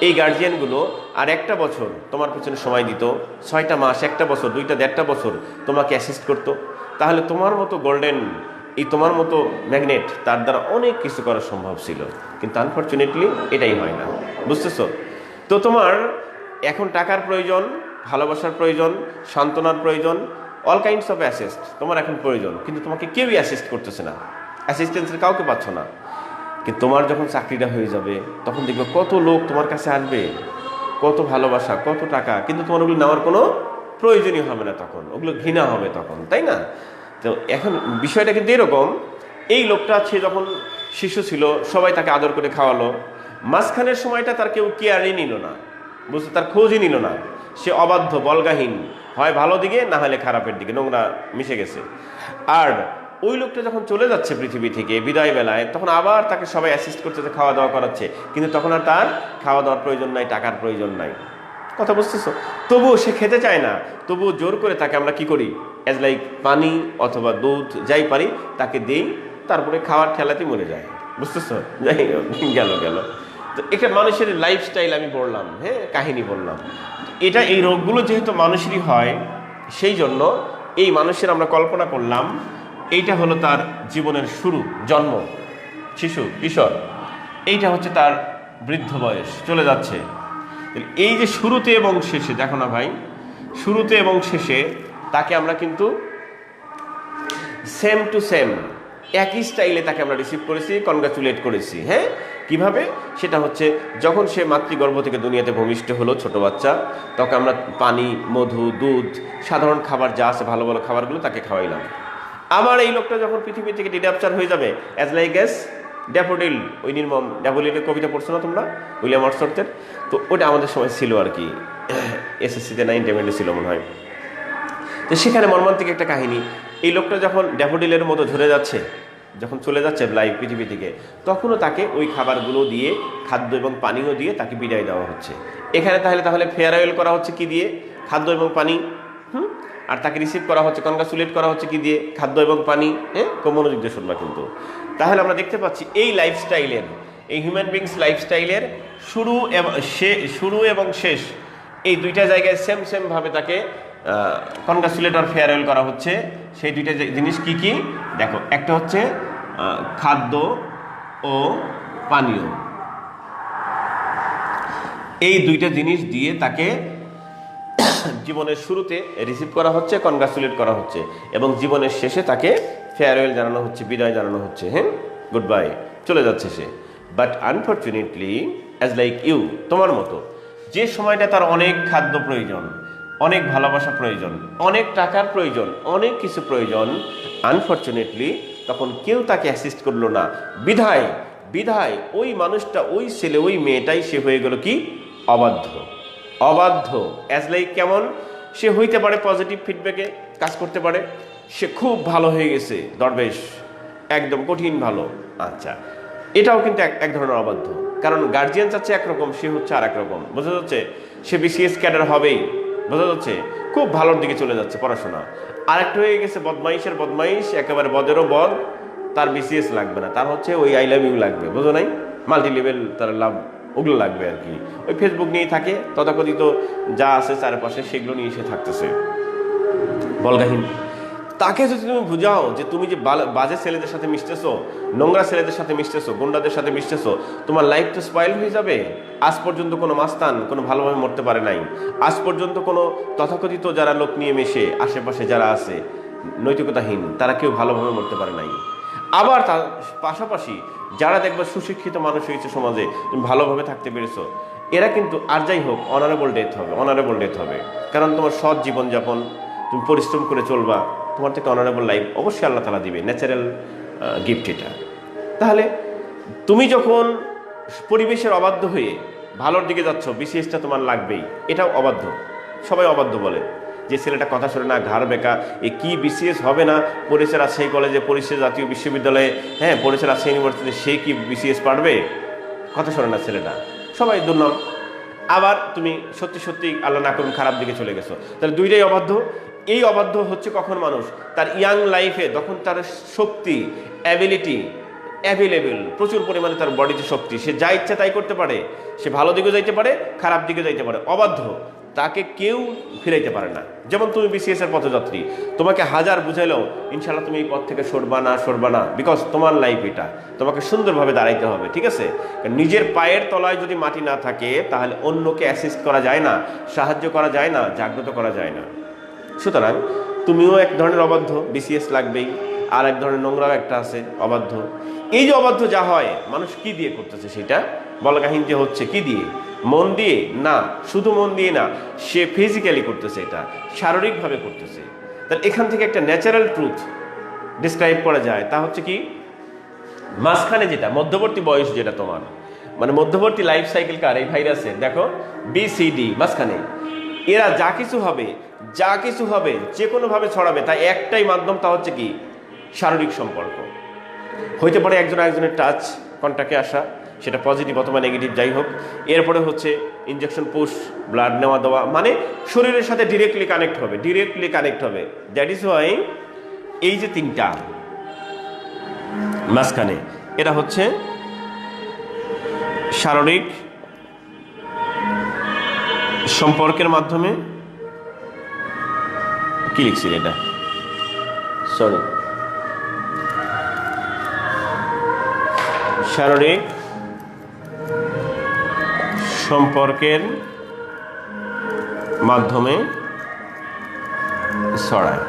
এই গার্জিয়ানগুলো আর একটা বছর তোমার পেছনে সময় দিত, 6টা মাস, 1টা বছর, 2টা 1.5টা বছর তোমাকে অ্যাসিস্ট করতো, তাহলে তোমার মতো গোল্ডেন, এই তোমার মতো ম্যাগনেট, তার দ্বারা অনেক কিছু করা সম্ভব ছিল। কিন্তু আনফর্চুনেটলি এটাই হয় না, বুঝতেছো? তো তোমার এখন টাকার প্রয়োজন, ভালোবাসার প্রয়োজন, সান্ত্বনার প্রয়োজন, অল কাইন্ডস অফ অ্যাসিস্ট তোমার এখন প্রয়োজন, কিন্তু তোমাকে কেউই অ্যাসিস্ট করতেছে না, অ্যাসিস্ট্যান্সের কাউকে পাচ্ছ না। কিন্তু তোমার যখন চাকরিটা হয়ে যাবে, তখন দেখবে কত লোক তোমার কাছে আসবে, কত ভালোবাসা, কত টাকা, কিন্তু তোমার ওগুলো নেওয়ার কোনো প্রয়োজনই হবে না, তখন ওগুলো ঘৃণা হবে তখন, তাই না? তো এখন বিষয়টা কিন্তু এরকম, এই লোকটা সে যখন শিশু ছিল সবাই তাকে আদর করে খাওয়ালো, মাঝখানের সময়টা তার কেউ কেয়ারই নিল না, বুঝতে, তার খোঁজই নিল না, সে অবাধ্য, বলগাহীন, হয় ভালো দিকে না হলে খারাপের দিকে, নোংরা মিশে গেছে। আর ওই লোকটা যখন চলে যাচ্ছে পৃথিবী থেকে বিদায় বেলায়, তখন আবার তাকে সবাই অ্যাসিস্ট করতেছে, খাওয়া দাওয়া করাচ্ছে, কিন্তু তখন আর তার খাওয়া দাওয়ার প্রয়োজন নাই, টাকার প্রয়োজন নাই, কথা বুঝতেছো? তবুও সে খেতে চায় না, তবুও জোর করে তাকে আমরা কি করি, অ্যাজ লাইক পানি অথবা দুধ যাই পারি তাকে দেই, তারপরে খাওয়ার ঠেলাতে মরে যায়। বুঝতেছো? যাই গেল গেল। তো এটা মানুষের লাইফস্টাইল আমি বললাম, হ্যাঁ, কাহিনী বললাম। এটা এই রোগগুলো যেহেতু মানুষেরই হয়, সেই জন্য এই মানুষের আমরা কল্পনা করলাম এইটা হলো তার জীবনের শুরু, জন্ম, শিশু, কিশোর, এইটা হচ্ছে তার বৃদ্ধ বয়স, চলে যাচ্ছে। এই যে শুরুতে এবং শেষে, দেখো না ভাই, শুরুতে এবং শেষে তাকে আমরা কিন্তু সেম টু সেম একই স্টাইলে তাকে আমরা রিসিভ করেছি, কনগ্রাচুলেট করেছি। হ্যাঁ, কিভাবে? সেটা হচ্ছে যখন সে মাতৃগর্ভ থেকে দুনিয়াতে ভূমিষ্ঠ হলো ছোট বাচ্চা, তখন আমরা পানি, মধু, দুধ, সাধারণ খাবার যা আছে ভালো ভালো খাবারগুলো তাকে খাওয়াইলাম। আবার এই লোকটা যখন পৃথিবী থেকে ডিডাপচার হয়ে যাবে, অ্যাজ লাইক এস ড্যাফোডিল, ওই নির্মম ড্যাফোডিলের কবিতা পড়ছো না তোমরা, উইলিয়াম ওয়ার্ডসওয়ার্থের? তো ওটা আমাদের সময় ছিল আর কি, এসএসসিতে 9 10 ছিল মনে হয়। তো সেখানে মর্মান্তিক একটা কাহিনী, এই লোকটা যখন ড্যাফোডিলের মতো ঝরে যাচ্ছে, যখন চলে যাচ্ছে লাইভ পৃথিবী থেকে, তখনও তাকে ওই খাবারগুলো দিয়ে, খাদ্য এবং পানীয় দিয়ে তাকে বিদায় দেওয়া হচ্ছে। এখানে তাহলে ফেয়ারওয়েল করা হচ্ছে কি দিয়ে? খাদ্য এবং পানি। আর তাকে রিসিভ করা হচ্ছে, কনগ্রাচুলেট করা হচ্ছে কি দিয়ে? খাদ্য এবং পানি। হ্যাঁ, খুব মনোযোগ দিয়ে শুনবা কিন্তু। তাহলে আমরা দেখতে পাচ্ছি এই লাইফস্টাইলের, এই হিউম্যান বিংস লাইফস্টাইলের শুরু এবং শেষ, এই দুইটা জায়গায় সেম ভাবে তাকে কনগ্রাচুলেট আর ফেয়ারওয়েল করা হচ্ছে। সেই দুইটা জিনিস কি কি দেখো, একটা হচ্ছে খাদ্য ও পানীয়, এই দুইটা জিনিস দিয়ে তাকে জীবনের শুরুতে রিসিভ করা হচ্ছে, কনগ্রাচুলেট করা হচ্ছে, এবং জীবনের শেষে তাকে ফেয়ারওয়েল জানানো হচ্ছে, বিদায় জানানো হচ্ছে। হ্যাঁ, গুড বাই, চলে যাচ্ছে সে। But unfortunately as like you, তোমার মতো, যে সময়টা তার অনেক খাদ্য প্রয়োজন, অনেক ভালোবাসা প্রয়োজন, অনেক টাকার প্রয়োজন, অনেক কিছু প্রয়োজন, আনফর্চুনেটলি তখন কেউ তাকে অ্যাসিস্ট করলো না। বিধায় ওই মানুষটা, ওই ছেলে, ওই মেয়েটাই সে হয়ে গেল কি? অবাধ্য। অ্যাজ লাইক কেমন? সে হইতে পারে পজিটিভ ফিডব্যাকে কাজ করতে পারে, সে খুব ভালো হয়ে গেছে, দরবেশ, একদম কঠিন ভালো। আচ্ছা, এটাও কিন্তু এক ধরনের অবাধ্য, কারণ গার্জিয়ান চাচ্ছে একরকম, সে হচ্ছে আর একরকম। বোঝা যাচ্ছে? সে বিসিএস ক্যাডার হবেই, বোঝা যাচ্ছে? খুব ভালোর দিকে চলে যাচ্ছে পড়াশোনা। আরেকটা হয়ে গেছে বদমাইশের বদমাইশ, একেবারে বদেরও বদ, তার বিসিএস লাগবে না, তার হচ্ছে ওই আই লাভ ইউ লাগবে, বোঝো নাই? মাল্টি লেভেল তার লাভ, ওগুলো লাগবে আর কি। ওই ফেসবুক নিয়েই থাকে, তথাকথিত যা আছে চারপাশে সেগুলো নিয়ে সে থাকতেছে, বলগাহীন। তাকে যদি তুমি বুঝাও যে তুমি যে বাজে ছেলেদের সাথে মিশতেছো, নোংরা ছেলেদের সাথে মিশতেছো, গুন্ডাদের সাথে মিশতেছো, তোমার লাইফ তো স্পয়েল হয়ে যাবে। আজ পর্যন্ত কোনো মাস্তান কোনো ভালোভাবে মরতে পারে নাই। আজ পর্যন্ত কোনো তথাকথিত যারা লোক নিয়ে মেশে আশেপাশে যারা আছে নৈতিকতাহীন, তারা কেউ ভালোভাবে মরতে পারে নাই। আবার তার পাশাপাশি যারা দেখবে সুশিক্ষিত মানুষ হয়েছে সমাজে, তুমি ভালোভাবে থাকতে পেরেছো, এরা কিন্তু আর যাই হোক অনারেবল ডেথ হবে। কারণ তোমার সৎ জীবনযাপন, তুমি পরিশ্রম করে চলবা, তোমার থেকে অনারেবল লাইফ অবশ্যই আল্লাহ তাআলা দিবে, ন্যাচারাল গিফট এটা। তাহলে তুমি যখন পরিবেশের অবাধ্য হয়ে ভালোর দিকে যাচ্ছ, বিসিএসটা তোমার লাগবেই, এটাও অবাধ্য। সবাই অবাধ্য বলে যে ছেলেটা কথা শোনে না, ঘাড় বেকা, এ কি বিসিএস হবে না, পড়েছে রাজশাহী কলেজে, পড়েছে জাতীয় বিশ্ববিদ্যালয়ে, হ্যাঁ পড়েছে রাজশাহী ইউনিভার্সিটিতে, সে কি বিসিএস পারবে? কথা শোনে না ছেলেটা, সবাই দুর্নাম। আবার তুমি সত্যি আল্লাহ না করুন খারাপ দিকে চলে গেছো, তাহলে দুইটাই অবাধ্য। এই অবাধ্য হচ্ছে কখন মানুষ তার ইয়াং লাইফে, তখন তার শক্তি, অ্যাবিলিটি অ্যাভেলেবেল, প্রচুর পরিমাণে তার বডিতে শক্তি, সে যা ইচ্ছা তাই করতে পারে, সে ভালো দিকে যাইতে পারে, খারাপ দিকে যাইতে পারে। অবাধ্য, তাকে কেউ ফিরাইতে পারে না। যেমন তুমি বিসিএস এর পথযাত্রী, তোমাকে হাজার বুঝাইলেও ইনশাল্লাহ তুমি এই পথ থেকে সরবা না, বিকজ তোমার লাইফ এটা, তোমাকে সুন্দরভাবে দাঁড়াইতে হবে, ঠিক আছে? নিজের পায়ের তলায় যদি মাটি না থাকে, তাহলে অন্যকে অ্যাসিস্ট করা যায় না, সাহায্য করা যায় না, জাগ্রত করা যায় না। সুতরাং তুমিও এক ধরনের অবাধ্য, বিসিএস লাগবেই। আর এক ধরনের নোংরাও একটা আছে, অবাধ্য। এই যে অবাধ্য যা হয়, মানুষ কি দিয়ে করতেছে সেটা বলগাহীন যে হচ্ছে, কি দিয়ে? মন দিয়ে না, শুধু মন দিয়ে না, সে ফিজিক্যালি করতেছে, এটা শারীরিকভাবে করতেছে। তাহলে এখান থেকে একটা ন্যাচারাল ট্রুথ ডিসক্রাইব করা যায়, তা হচ্ছে কি, মাঝখানে যেটা মধ্যবর্তী বয়স, যেটা তোমার মানে মধ্যবর্তী লাইফ সাইকেল কার, এই ভাইরাসের, দেখো BCD মাঝখানে, এরা যা কিছু হবে যে কোনোভাবে ছড়াবে, তাই একটাই মাধ্যম, তা হচ্ছে কি, শারীরিক সম্পর্ক। হইতে পারে একজন আরেকজনের টাচ, কন্টাক্টে আসা, সেটা পজিটিভ অথবা নেগেটিভ যাই হোক। এরপরে হচ্ছে ইনজেকশন পুশ, ব্লাড নেওয়া দেওয়া, মানে শরীরের সাথে ডিরেক্টলি কানেক্ট হবে। দ্যাট ইজ ওয়াই এই যে তিনটা মাঝখানে, এটা হচ্ছে শারীরিক সম্পর্কের মাধ্যমে, কি লিখছি এটা, সরি, শারীরিক সম্পর্কের মাধ্যমে ছড়ায়।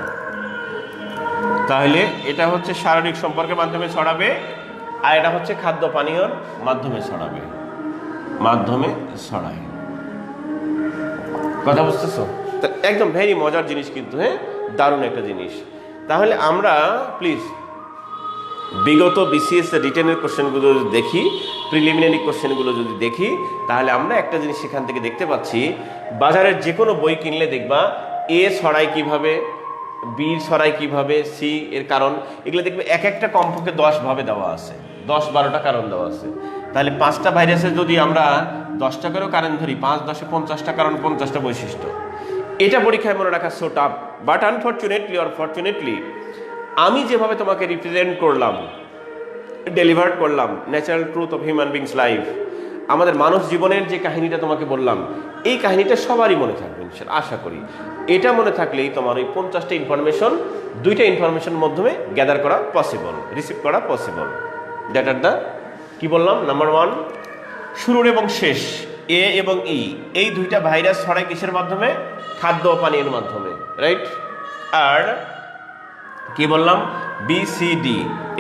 তাহলে এটা হচ্ছে শারীরিক সম্পর্কের মাধ্যমে ছড়াবে, আর এটা হচ্ছে খাদ্য পানীয়র মাধ্যমে ছড়ায়। কথা বুঝতেছো? একদম ভেরি মজার জিনিস কিন্তু, হ্যাঁ, দারুণ একটা জিনিস। তাহলে আমরা প্লিজ বিগত বিসিএস রিটেনের কোশ্চেনগুলো যদি দেখি, প্রিলিমিনারি কোশ্চেনগুলো যদি দেখি, তাহলে আমরা একটা জিনিস সেখান থেকে দেখতে পাচ্ছি, বাজারের যে কোনো বই কিনলে দেখবা এ ছড়ায় কিভাবে, বি ছড়ায় কিভাবে, সি এর কারণ, এগুলো দেখবে এক একটা কমপক্ষে 10 ভাবে দেওয়া আছে, 10-12টা কারণ দেওয়া আছে। তাহলে 5টা ভাইরাসের যদি আমরা 10টা করেও কারণ ধরি, 5-10-এ 50টা কারণ, 50টা বৈশিষ্ট্য। এটা পরীক্ষায় মনে রাখা so tough, but unfortunately or fortunately আমি যেভাবে তোমাকে রিপ্রেজেন্ট করলাম, ডেলিভার করলাম, natural truth of human beings life, আমাদের মানব জীবনের যে কাহিনীটা তোমাকে বললাম, এই কাহিনীটা সবারই মনে থাকবে আশা করি। এটা মনে থাকলেই তোমার ওই 50টা ইনফরমেশন 2টা ইনফরমেশনের মাধ্যমে গ্যাদার করা পসিবল, রিসিভ করা পসিবল। দ্যাট আর দ্য, কি বললাম, নাম্বার 1, শুরুর এবং শেষ এ এবং ই, এই 2টা ভাইরাস ছড়ায় কিসের মাধ্যমে? খাদ্য ও পানীয়ের মাধ্যমে, রাইট। আর কি বললাম, BCD,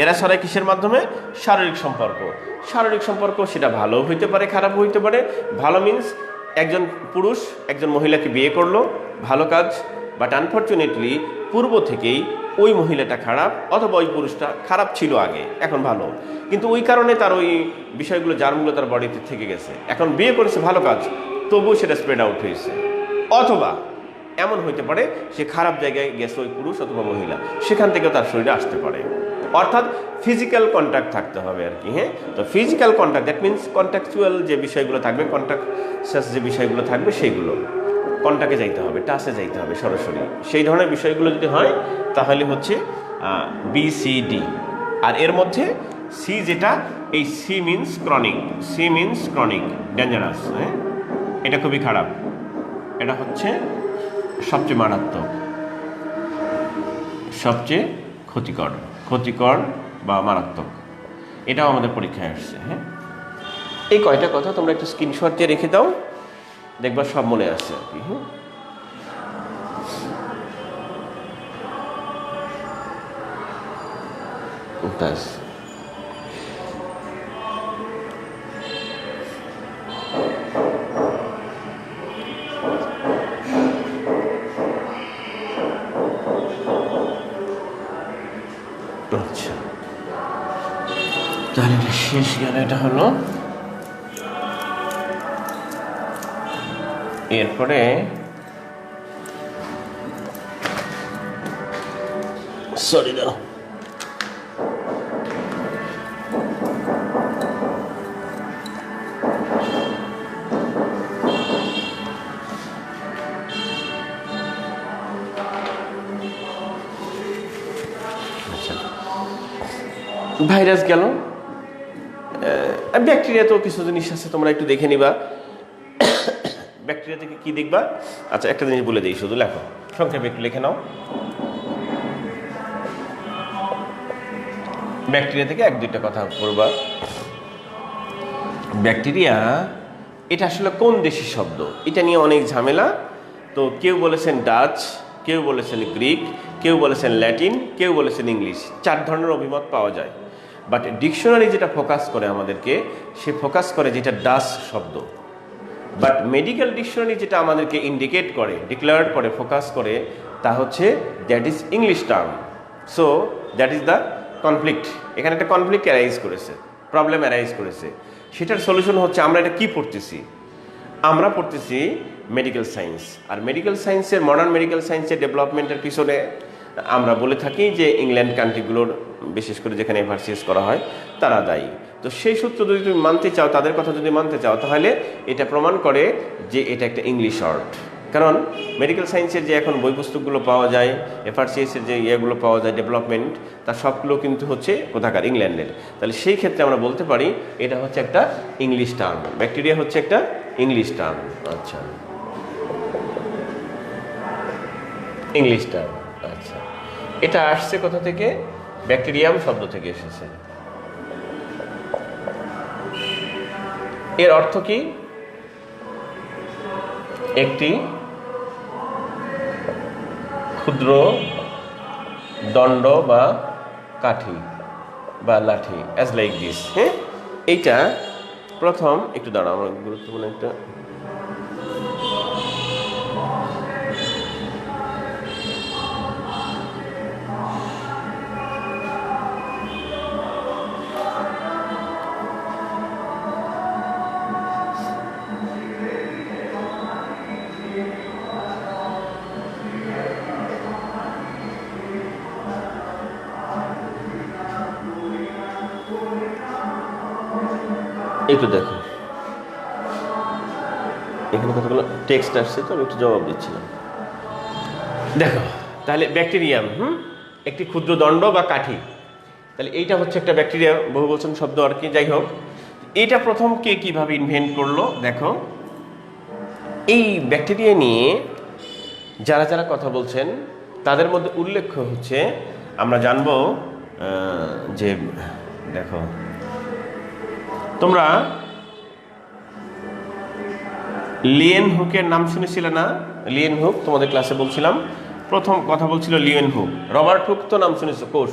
এরা ছড়ায় কিসের মাধ্যমে? শারীরিক সম্পর্ক। সেটা ভালো হইতে পারে, খারাপ হইতে পারে। ভালো মিন্স একজন পুরুষ একজন মহিলাকে বিয়ে করলো, ভালো কাজ, বাট আনফর্চুনেটলি পূর্ব থেকেই ওই মহিলাটা খারাপ, অথবা ওই পুরুষটা খারাপ ছিল আগে, এখন ভালো, কিন্তু ওই কারণে তার ওই বিষয়গুলো, জার্মগুলো তার বডিতে থেকে গেছে, এখন বিয়ে করেছে, ভালো কাজ, তবুও সেটা স্প্রেড আউট হয়েছে। অথবা এমন হইতে পারে সে খারাপ জায়গায় গেছে ওই পুরুষ অথবা মহিলা, সেখান থেকেও তার শরীরে আসতে পারে। অর্থাৎ ফিজিক্যাল কন্ট্যাক্ট থাকতে হবে আর কি, হ্যাঁ। তো physical contact, that means contractual যে বিষয়গুলো থাকবে, কন্ট্যাক্টাস যে বিষয়গুলো থাকবে, সেইগুলো কন্ট্যাক্টে যাইতে হবে, টাচে যাইতে হবে সরাসরি। সেই ধরনের বিষয়গুলো যদি হয় তাহলে হচ্ছে BCD। আর এর মধ্যে সি যেটা, এই সি মিনস ক্রনিক, ডেঞ্জারাস, হ্যাঁ, এটা খুবই খারাপ, এটা হচ্ছে সবচেয়ে মারাত্মক, সবচেয়ে ক্ষতিকর বা মারাত্মক। এটাও আমাদের পরীক্ষায় আসছে, হ্যাঁ। এই কয়টা কথা তোমরা একটু স্ক্রিনশট দিয়ে রেখে দাও, দেখবা সব মনে আসছে আর কি, হ্যাঁ। ব্যাস। আচ্ছা, তাহলে এটা শেষ গেল, এটা হলো। এরপরে সরি দাও, ভাইরাস গেল, ব্যাকটেরিয়া তো কিছু জিনিস আছে, তোমরা একটু দেখে নিবা। ব্যাকটেরিয়া থেকে কি দেখবা? আচ্ছা, একটা জিনিস বলে দিই, শুধু লেখো, সংক্ষেপে একটু লিখে নাও। ব্যাকটেরিয়া থেকে 1-2টা কথা বলবা। ব্যাকটেরিয়া এটা আসলে কোন দেশি শব্দ, এটা নিয়ে অনেক ঝামেলা। তো কেউ বলেছেন ডাচ, কেউ বলেছেন গ্রিক, কেউ বলেছেন ল্যাটিন, কেউ বলেছেন ইংলিশ, 4 ধরনের অভিমত পাওয়া যায়। বাট ডিকশনারি যেটা ফোকাস করে আমাদেরকে, সে ফোকাস করে যেটা ডাচ শব্দ। বাট মেডিকেল ডিকশনারি যেটা আমাদেরকে ইন্ডিকেট করে, ডিক্লেয়ার করে, ফোকাস করে, তা হচ্ছে that is English term. So that is the conflict. এখানে একটা কনফ্লিক্ট অ্যারাইজ করেছে, প্রবলেম অ্যারাইজ করেছে। সেটার সলিউশন হচ্ছে, আমরা এটা কি পড়তেছি? আমরা পড়তেছি মেডিকেল সায়েন্স। আর মেডিকেল সায়েন্সের, মডার্ন মেডিকেল সায়েন্সের ডেভেলপমেন্টের পিছনে আমরা বলে থাকি যে ইংল্যান্ড কান্ট্রিগুলোর, বিশেষ করে যেখানে এফআরসিএস করা হয়, তারা দায়ী। তো সেই সূত্র যদি তুমি মানতে চাও, তাদের কথা যদি মানতে চাও, তাহলে এটা প্রমাণ করে যে এটা একটা ইংলিশ ওয়ার্ড। কারণ মেডিকেল সায়েন্সের যে এখন বই পুস্তকগুলো পাওয়া যায়, এফআরসিএসের যে ইয়েগুলো পাওয়া যায়, ডেভেলপমেন্ট, তার সবগুলো কিন্তু হচ্ছে কোথাকার, ইংল্যান্ডের। তাহলে সেই ক্ষেত্রে আমরা বলতে পারি এটা হচ্ছে একটা ইংলিশ টার্ম, ব্যাকটেরিয়া হচ্ছে একটা ইংলিশ টার্ম। আচ্ছা, ইংলিশ টার্ম। আচ্ছা, এটা আসছে কোথা থেকে? ব্যাকটেরিয়াম শব্দ থেকে এসেছে। এর অর্থ কি? একটি ক্ষুদ্র দণ্ড বা কাঠি বা লাঠি, অ্যাজ লাইক দিস। হ্যাঁ, এইটা প্রথম, একটু দাঁড়াও, আমার গুরুত্বপূর্ণ একটা একটু দেখো, এখানে কতগুলো টেক্সট আসছে, তো আমি একটু জবাব দিচ্ছিলাম। দেখো, তাহলে ব্যাকটেরিয়াম একটি ক্ষুদ্র দণ্ড বা কাঠি, তাহলে এইটা হচ্ছে একটা ব্যাকটেরিয়া, বহুবচন শব্দ আর কি। যাই হোক, এইটা প্রথম কে কিভাবে ইনভেন্ট করলো? দেখো, এই ব্যাকটেরিয়া নিয়ে যারা যারা কথা বলছেন তাদের মধ্যে উল্লেখ্য হচ্ছে, আমরা জানবো যে, দেখো তোমরা লিয়েন হুকের নাম শুনেছিলে না? লিয়েন হুক, তোমাদের ক্লাসে বলছিলাম, প্রথম কথা বলছিল লিয়েন হুক। রবার্ট হুক তো নাম শুনেছো, কোষ,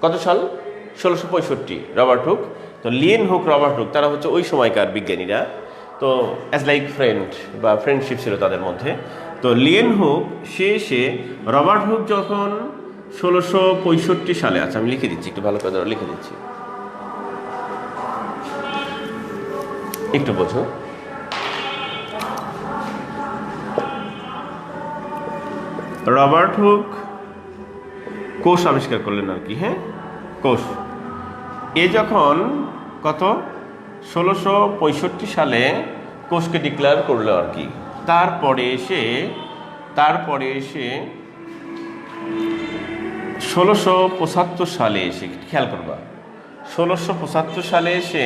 কত সাল? 1665, রবার্ট হুক। তো লিয়েন হুক, রবার্ট হুক, তারা হচ্ছে ওই সময়কার বিজ্ঞানীরা। তো অ্যাজ লাইক ফ্রেন্ড বা ফ্রেন্ডশিপ ছিল তাদের মধ্যে। তো লিয়েন হুক সে রবার্ট হুক যখন 1665 সালে, আচ্ছা আমি লিখে দিচ্ছি, একটু ভালো করে লিখে দিচ্ছি, একটু বোঝো। রবার্ট হুক কোষ আবিষ্কার করলেন আর কি। হ্যাঁ, কোষ। এ যখন কত 1665 সালে কোষকে ডিক্লেয়ার করলো আর কি। তারপরে এসে 1675 সালে এসে, খেয়াল করবা, 1675 সালে এসে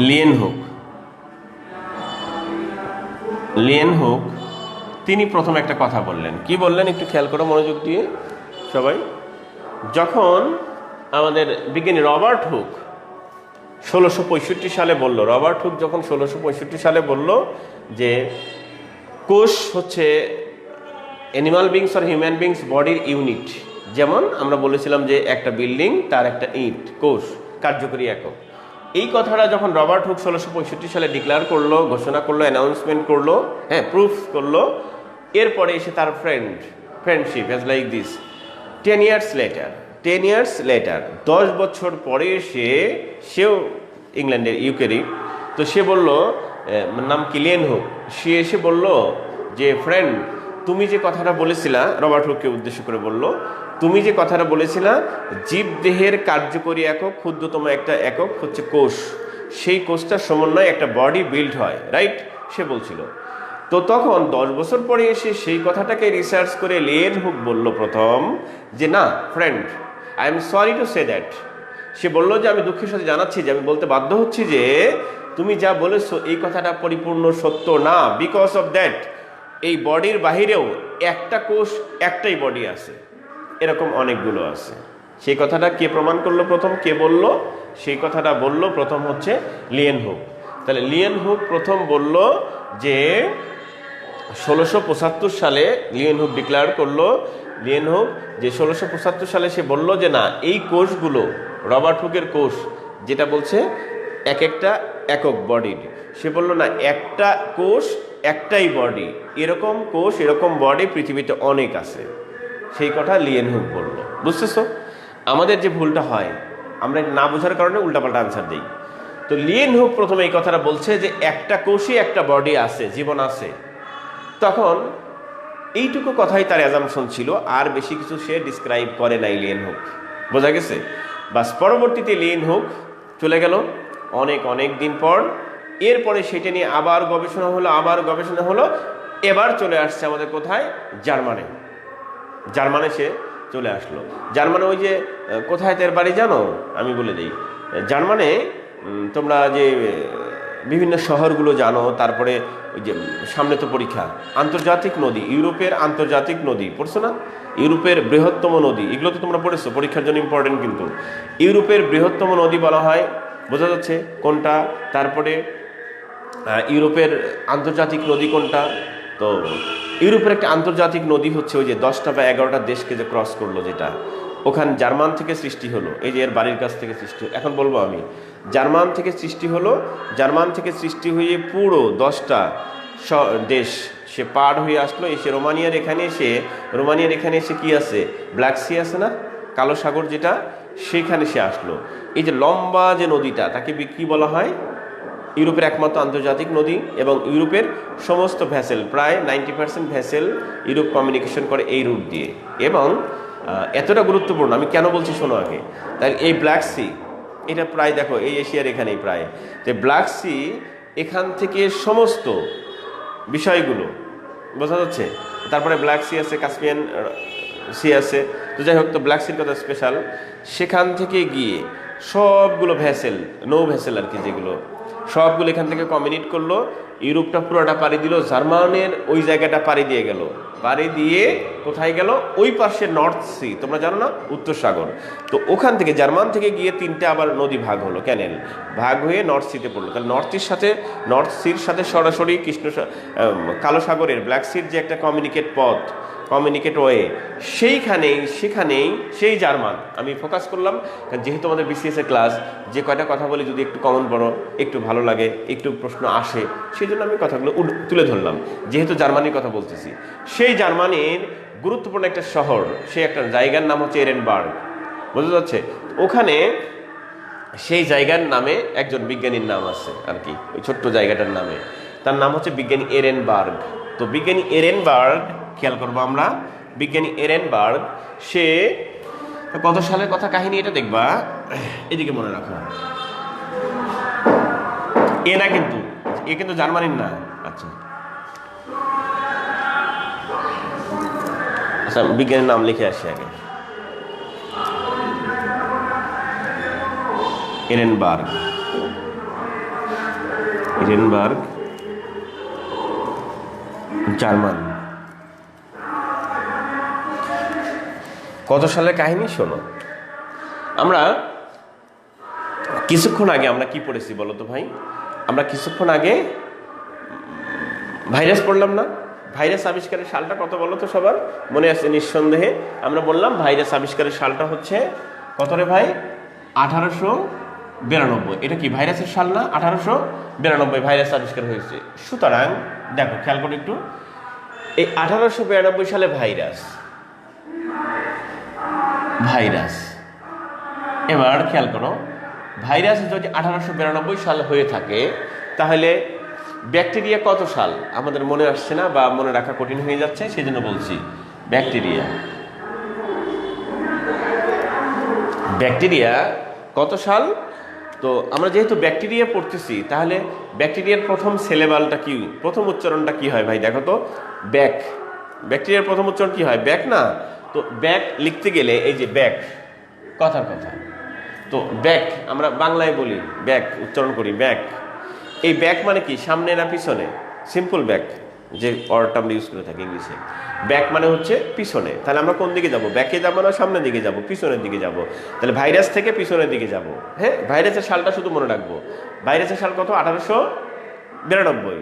লিয়েন হুক তিনি প্রথম একটা কথা বললেন। কি বললেন একটু খেয়াল করো মনোযোগ দিয়ে সবাই। যখন আমাদের বিজ্ঞানী রবার্ট হুক 1665 সালে বলল, রবার্ট হুক যখন 1665 সালে বলল যে কোষ হচ্ছে animal beings are human beings বডির ইউনিট। যেমন আমরা বলেছিলাম যে একটা বিল্ডিং তার একটা ইট, কোষ কার্যকরী একক। এই কথাটা যখন রবার্ট হুক 1665 সালে ডিক্লেয়ার করলো, ঘোষণা করলো, অ্যানাউন্সমেন্ট করলো, হ্যাঁ, প্রুফ করলো, এরপরে এসে তার friendship as like this 10 years later 10 বছর পরে সেও ইংল্যান্ডের, ইউকেরই। তো সে বলল, নাম কি, লিয়েন হুক, সে এসে বলল যে ফ্রেন্ড, তুমি যে কথাটা বলেছিলা, রবার্ট হুককে উদ্দেশ্য করে বলল, তুমি যে কথাটা বলেছিলা জীবদেহের কার্যকরী একক, ক্ষুদ্রতম একটা একক হচ্ছে কোষ, সেই কোষটার সমন্বয়ে একটা বডি বিল্ড হয়, রাইট? সে বলছিল। তো তখন 10 বছর পরে এসে সেই কথাটাকে রিসার্চ করে লিয়েন হুক বলল প্রথম যে না friend, I am sorry to say that. সে বলল যে আমি দুঃখের সাথে জানাচ্ছি, যে আমি বলতে বাধ্য হচ্ছি যে তুমি যা বলেছো এই কথাটা পরিপূর্ণ সত্য না। বিকজ অফ দ্যাট এই বডির বাহিরেও একটা কোষ, একটাই বডি আছে, এরকম অনেকগুলো আছে। সেই কথাটা কে প্রমাণ করলো প্রথম, কে বলল? সেই কথাটা বলল প্রথম হচ্ছে লিয়েন হুক। তাহলে লিয়েন হুক প্রথম বলল যে 1675 সালে লিয়েন হুক ডিক্লেয়ার করলো, লিয়েন হুক যে 1675 সালে সে বলল যে না, এই কোষগুলো, রবার্ট হুকের কোষ যেটা বলছে এক একটা একক বডির, সে বলল না, একটা কোষ একটাই বডি, এরকম কোষ এরকম বডি পৃথিবীতে অনেক আছে। সেই কথা লিয়েন হুক বলল। বুঝতেছো আমাদের যে ভুলটা হয়, আমরা না বোঝার কারণে উল্টাপাল্টা আনসার দিই। তো লিয়েন হুক প্রথমে এই কথাটা বলছে যে একটা কোষই একটা বডি আছে, জীবন আছে। তখন এইটুকু কথাই তার অ্যাজাম্পশন ছিল, আর বেশি কিছু সে ডিসক্রাইব করে নাই লিয়েনহুক। বোঝা গেছে? বাস পরবর্তীতে লিয়েনহুক চলে গেল অনেক অনেক দিন পর, এরপরে সেটা নিয়ে আবার গবেষণা হলো, এবার চলে আসছে আমাদের কোথায়? জার্মানে সে চলে আসলো। জার্মানে ওই যে কোথায় তার বাড়ি জানো? আমি বলে দিই। জার্মানে তোমরা যে বিভিন্ন শহরগুলো জানো, তারপরে ওই যে সামনে তো পরীক্ষা, আন্তর্জাতিক নদী, ইউরোপের আন্তর্জাতিক নদী পড়ছো না? ইউরোপের বৃহত্তম নদী, এগুলো তো তোমরা পড়েছো, পরীক্ষার জন্য ইম্পর্টেন্ট। কিন্তু ইউরোপের বৃহত্তম নদী বলা হয়, বোঝা যাচ্ছে কোনটা? তারপরে ইউরোপের আন্তর্জাতিক নদী কোনটা? তো ইউরোপের একটা আন্তর্জাতিক নদী হচ্ছে ওই যে 10টা বা 11টা দেশকে যে ক্রস করলো, যেটা ওখানে জার্মান থেকে সৃষ্টি হলো, এই যে এর বাড়ির কাছ থেকে সৃষ্টি। এখন বলবো আমি, জার্মান থেকে সৃষ্টি হলো, জার্মান থেকে সৃষ্টি হয়ে পুরো 10টা দেশ সে পার হয়ে আসলো, এসে রোমানিয়ার এখানে এসে কি আছে? ব্ল্যাক সি আছে না, কালো সাগর যেটা, সেখানে সে আসলো। এই যে লম্বা যে নদীটা, তাকে কি বলা হয়? ইউরোপের একমাত্র আন্তর্জাতিক নদী, এবং ইউরোপের সমস্ত ভ্যাসেল, প্রায় 90% ভ্যাসেল ইউরোপ কমিউনিকেশন করে এই রুট দিয়ে। এবং এতটা গুরুত্বপূর্ণ, আমি কেন বলছি শোনো আগে। তাই এই ব্ল্যাক সি, এটা প্রায় দেখো এই এশিয়ার এখানেই প্রায়, যে ব্ল্যাক সি, এখান থেকে সমস্ত বিষয়গুলো বোঝা যাচ্ছে। তারপরে ব্ল্যাক সি আছে, কাস্পিয়ান সি আছে, তো যাই হোক, তো ব্ল্যাক সির কথা স্পেশাল। সেখান থেকে গিয়ে সবগুলো ভ্যাসেল, নৌ ভ্যাসেল আর কি, যেগুলো সবগুলো এখান থেকে কমিউনিকেট করলো, ইউরোপটা পুরোটা পাড়ি দিল, জার্মানের ওই জায়গাটা পাড়ি দিয়ে গেল, পাড়ি দিয়ে কোথায় গেল? ওই পাশে নর্থ সি, তোমরা জানো না, উত্তর সাগর। তো ওখান থেকে জার্মান থেকে গিয়ে 3টে আবার নদী ভাগ হলো, ক্যানেল ভাগ হয়ে নর্থ সিতে পড়লো। তাহলে নর্থ সির সাথে সরাসরি কালো সাগরের ব্ল্যাক সির যে একটা কমিউনিকেট ওয়ে, সেখানেই সেই জার্মান। আমি ফোকাস করলাম কারণ যেহেতু আমাদের বিসিএস এর ক্লাস, যে কয়টা কথা বলি যদি একটু কমন পড়ো, একটু ভালো লাগে, একটু প্রশ্ন আসে, সেই জন্য আমি কথাগুলো তুলে ধরলাম। যেহেতু জার্মানির কথা বলতেছি, সেই জার্মানির গুরুত্বপূর্ণ একটা শহর, সেই একটা জায়গার নাম হচ্ছে এরেনবার্গ। বোঝা যাচ্ছে? ওখানে সেই জায়গার নামে একজন বিজ্ঞানীর নাম আছে আর কি, ওই ছোট্ট জায়গাটার নামে, তার নাম হচ্ছে বিজ্ঞানী এরেনবার্গ। তো বিজ্ঞানী এরেনবার্গ, খেয়াল করবো আমরা, বিজ্ঞানী এরেনবার্গ সে কত সালের কথা কাহিনী, এটা দেখবা, এদিকে মনে রাখো। এ কিন্তু জার্মানির না। আচ্ছা, বিজ্ঞানীর নাম লিখে আসি আগে। এরেনবার্গ জার্মান। কত সালের কাহিনী শোনো। আমরা কিছুক্ষণ আগে আমরা কি পড়েছি বলো তো ভাই? আমরা কিছুক্ষণ আগে ভাইরাস পড়লাম না? ভাইরাস আবিষ্কারের সালটা কত বলো তো? সবার মনে আছে নিঃসন্দেহে? আমরা বললাম ভাইরাস আবিষ্কারের সালটা হচ্ছে কত রে ভাই? 1892। এটা কি ভাইরাসের সাল না? 1892 ভাইরাস আবিষ্কার হয়েছে। সুতরাং দেখো, খেয়াল করে একটু, এই 1892 সালে ভাইরাস। এবার খেয়াল করো, ভাইরাস যদি 1892 সাল হয়ে থাকে, তাহলে ব্যাকটেরিয়া কত সাল? আমাদের মনে আসছে না বা মনে রাখা কঠিন হয়ে যাচ্ছে, সেই জন্য বলছি। ব্যাকটেরিয়া কত সাল? তো আমরা যেহেতু ব্যাকটেরিয়া পড়তেছি, তাহলে ব্যাকটেরিয়ার প্রথম সিলেবালটা কি, প্রথম উচ্চারণটা কি হয় ভাই? দেখো তো, ব্যাক। ব্যাকটেরিয়ার প্রথম উচ্চারণ কি হয়? ব্যাক না? তো ব্যাক লিখতে গেলে এই যে ব্যাক, কথার কথা, তো ব্যাক আমরা বাংলায় বলি, ব্যাক উচ্চারণ করি ব্যাক। এই ব্যাক মানে কি? সামনে না পিছনে? সিম্পল ব্যাক যে ওয়ার্ডটা আমরা ইউজ করে থাকি ইংলিশে, ব্যাক মানে হচ্ছে পিছনে। তাহলে আমরা কোন দিকে যাব? ব্যাকে যাবো না সামনের দিকে যাব? পিছনের দিকে যাব। তাহলে ভাইরাস থেকে পিছনের দিকে যাব। হ্যাঁ, ভাইরাসের সালটা শুধু মনে রাখবো। ভাইরাসের সাল কত? 1892।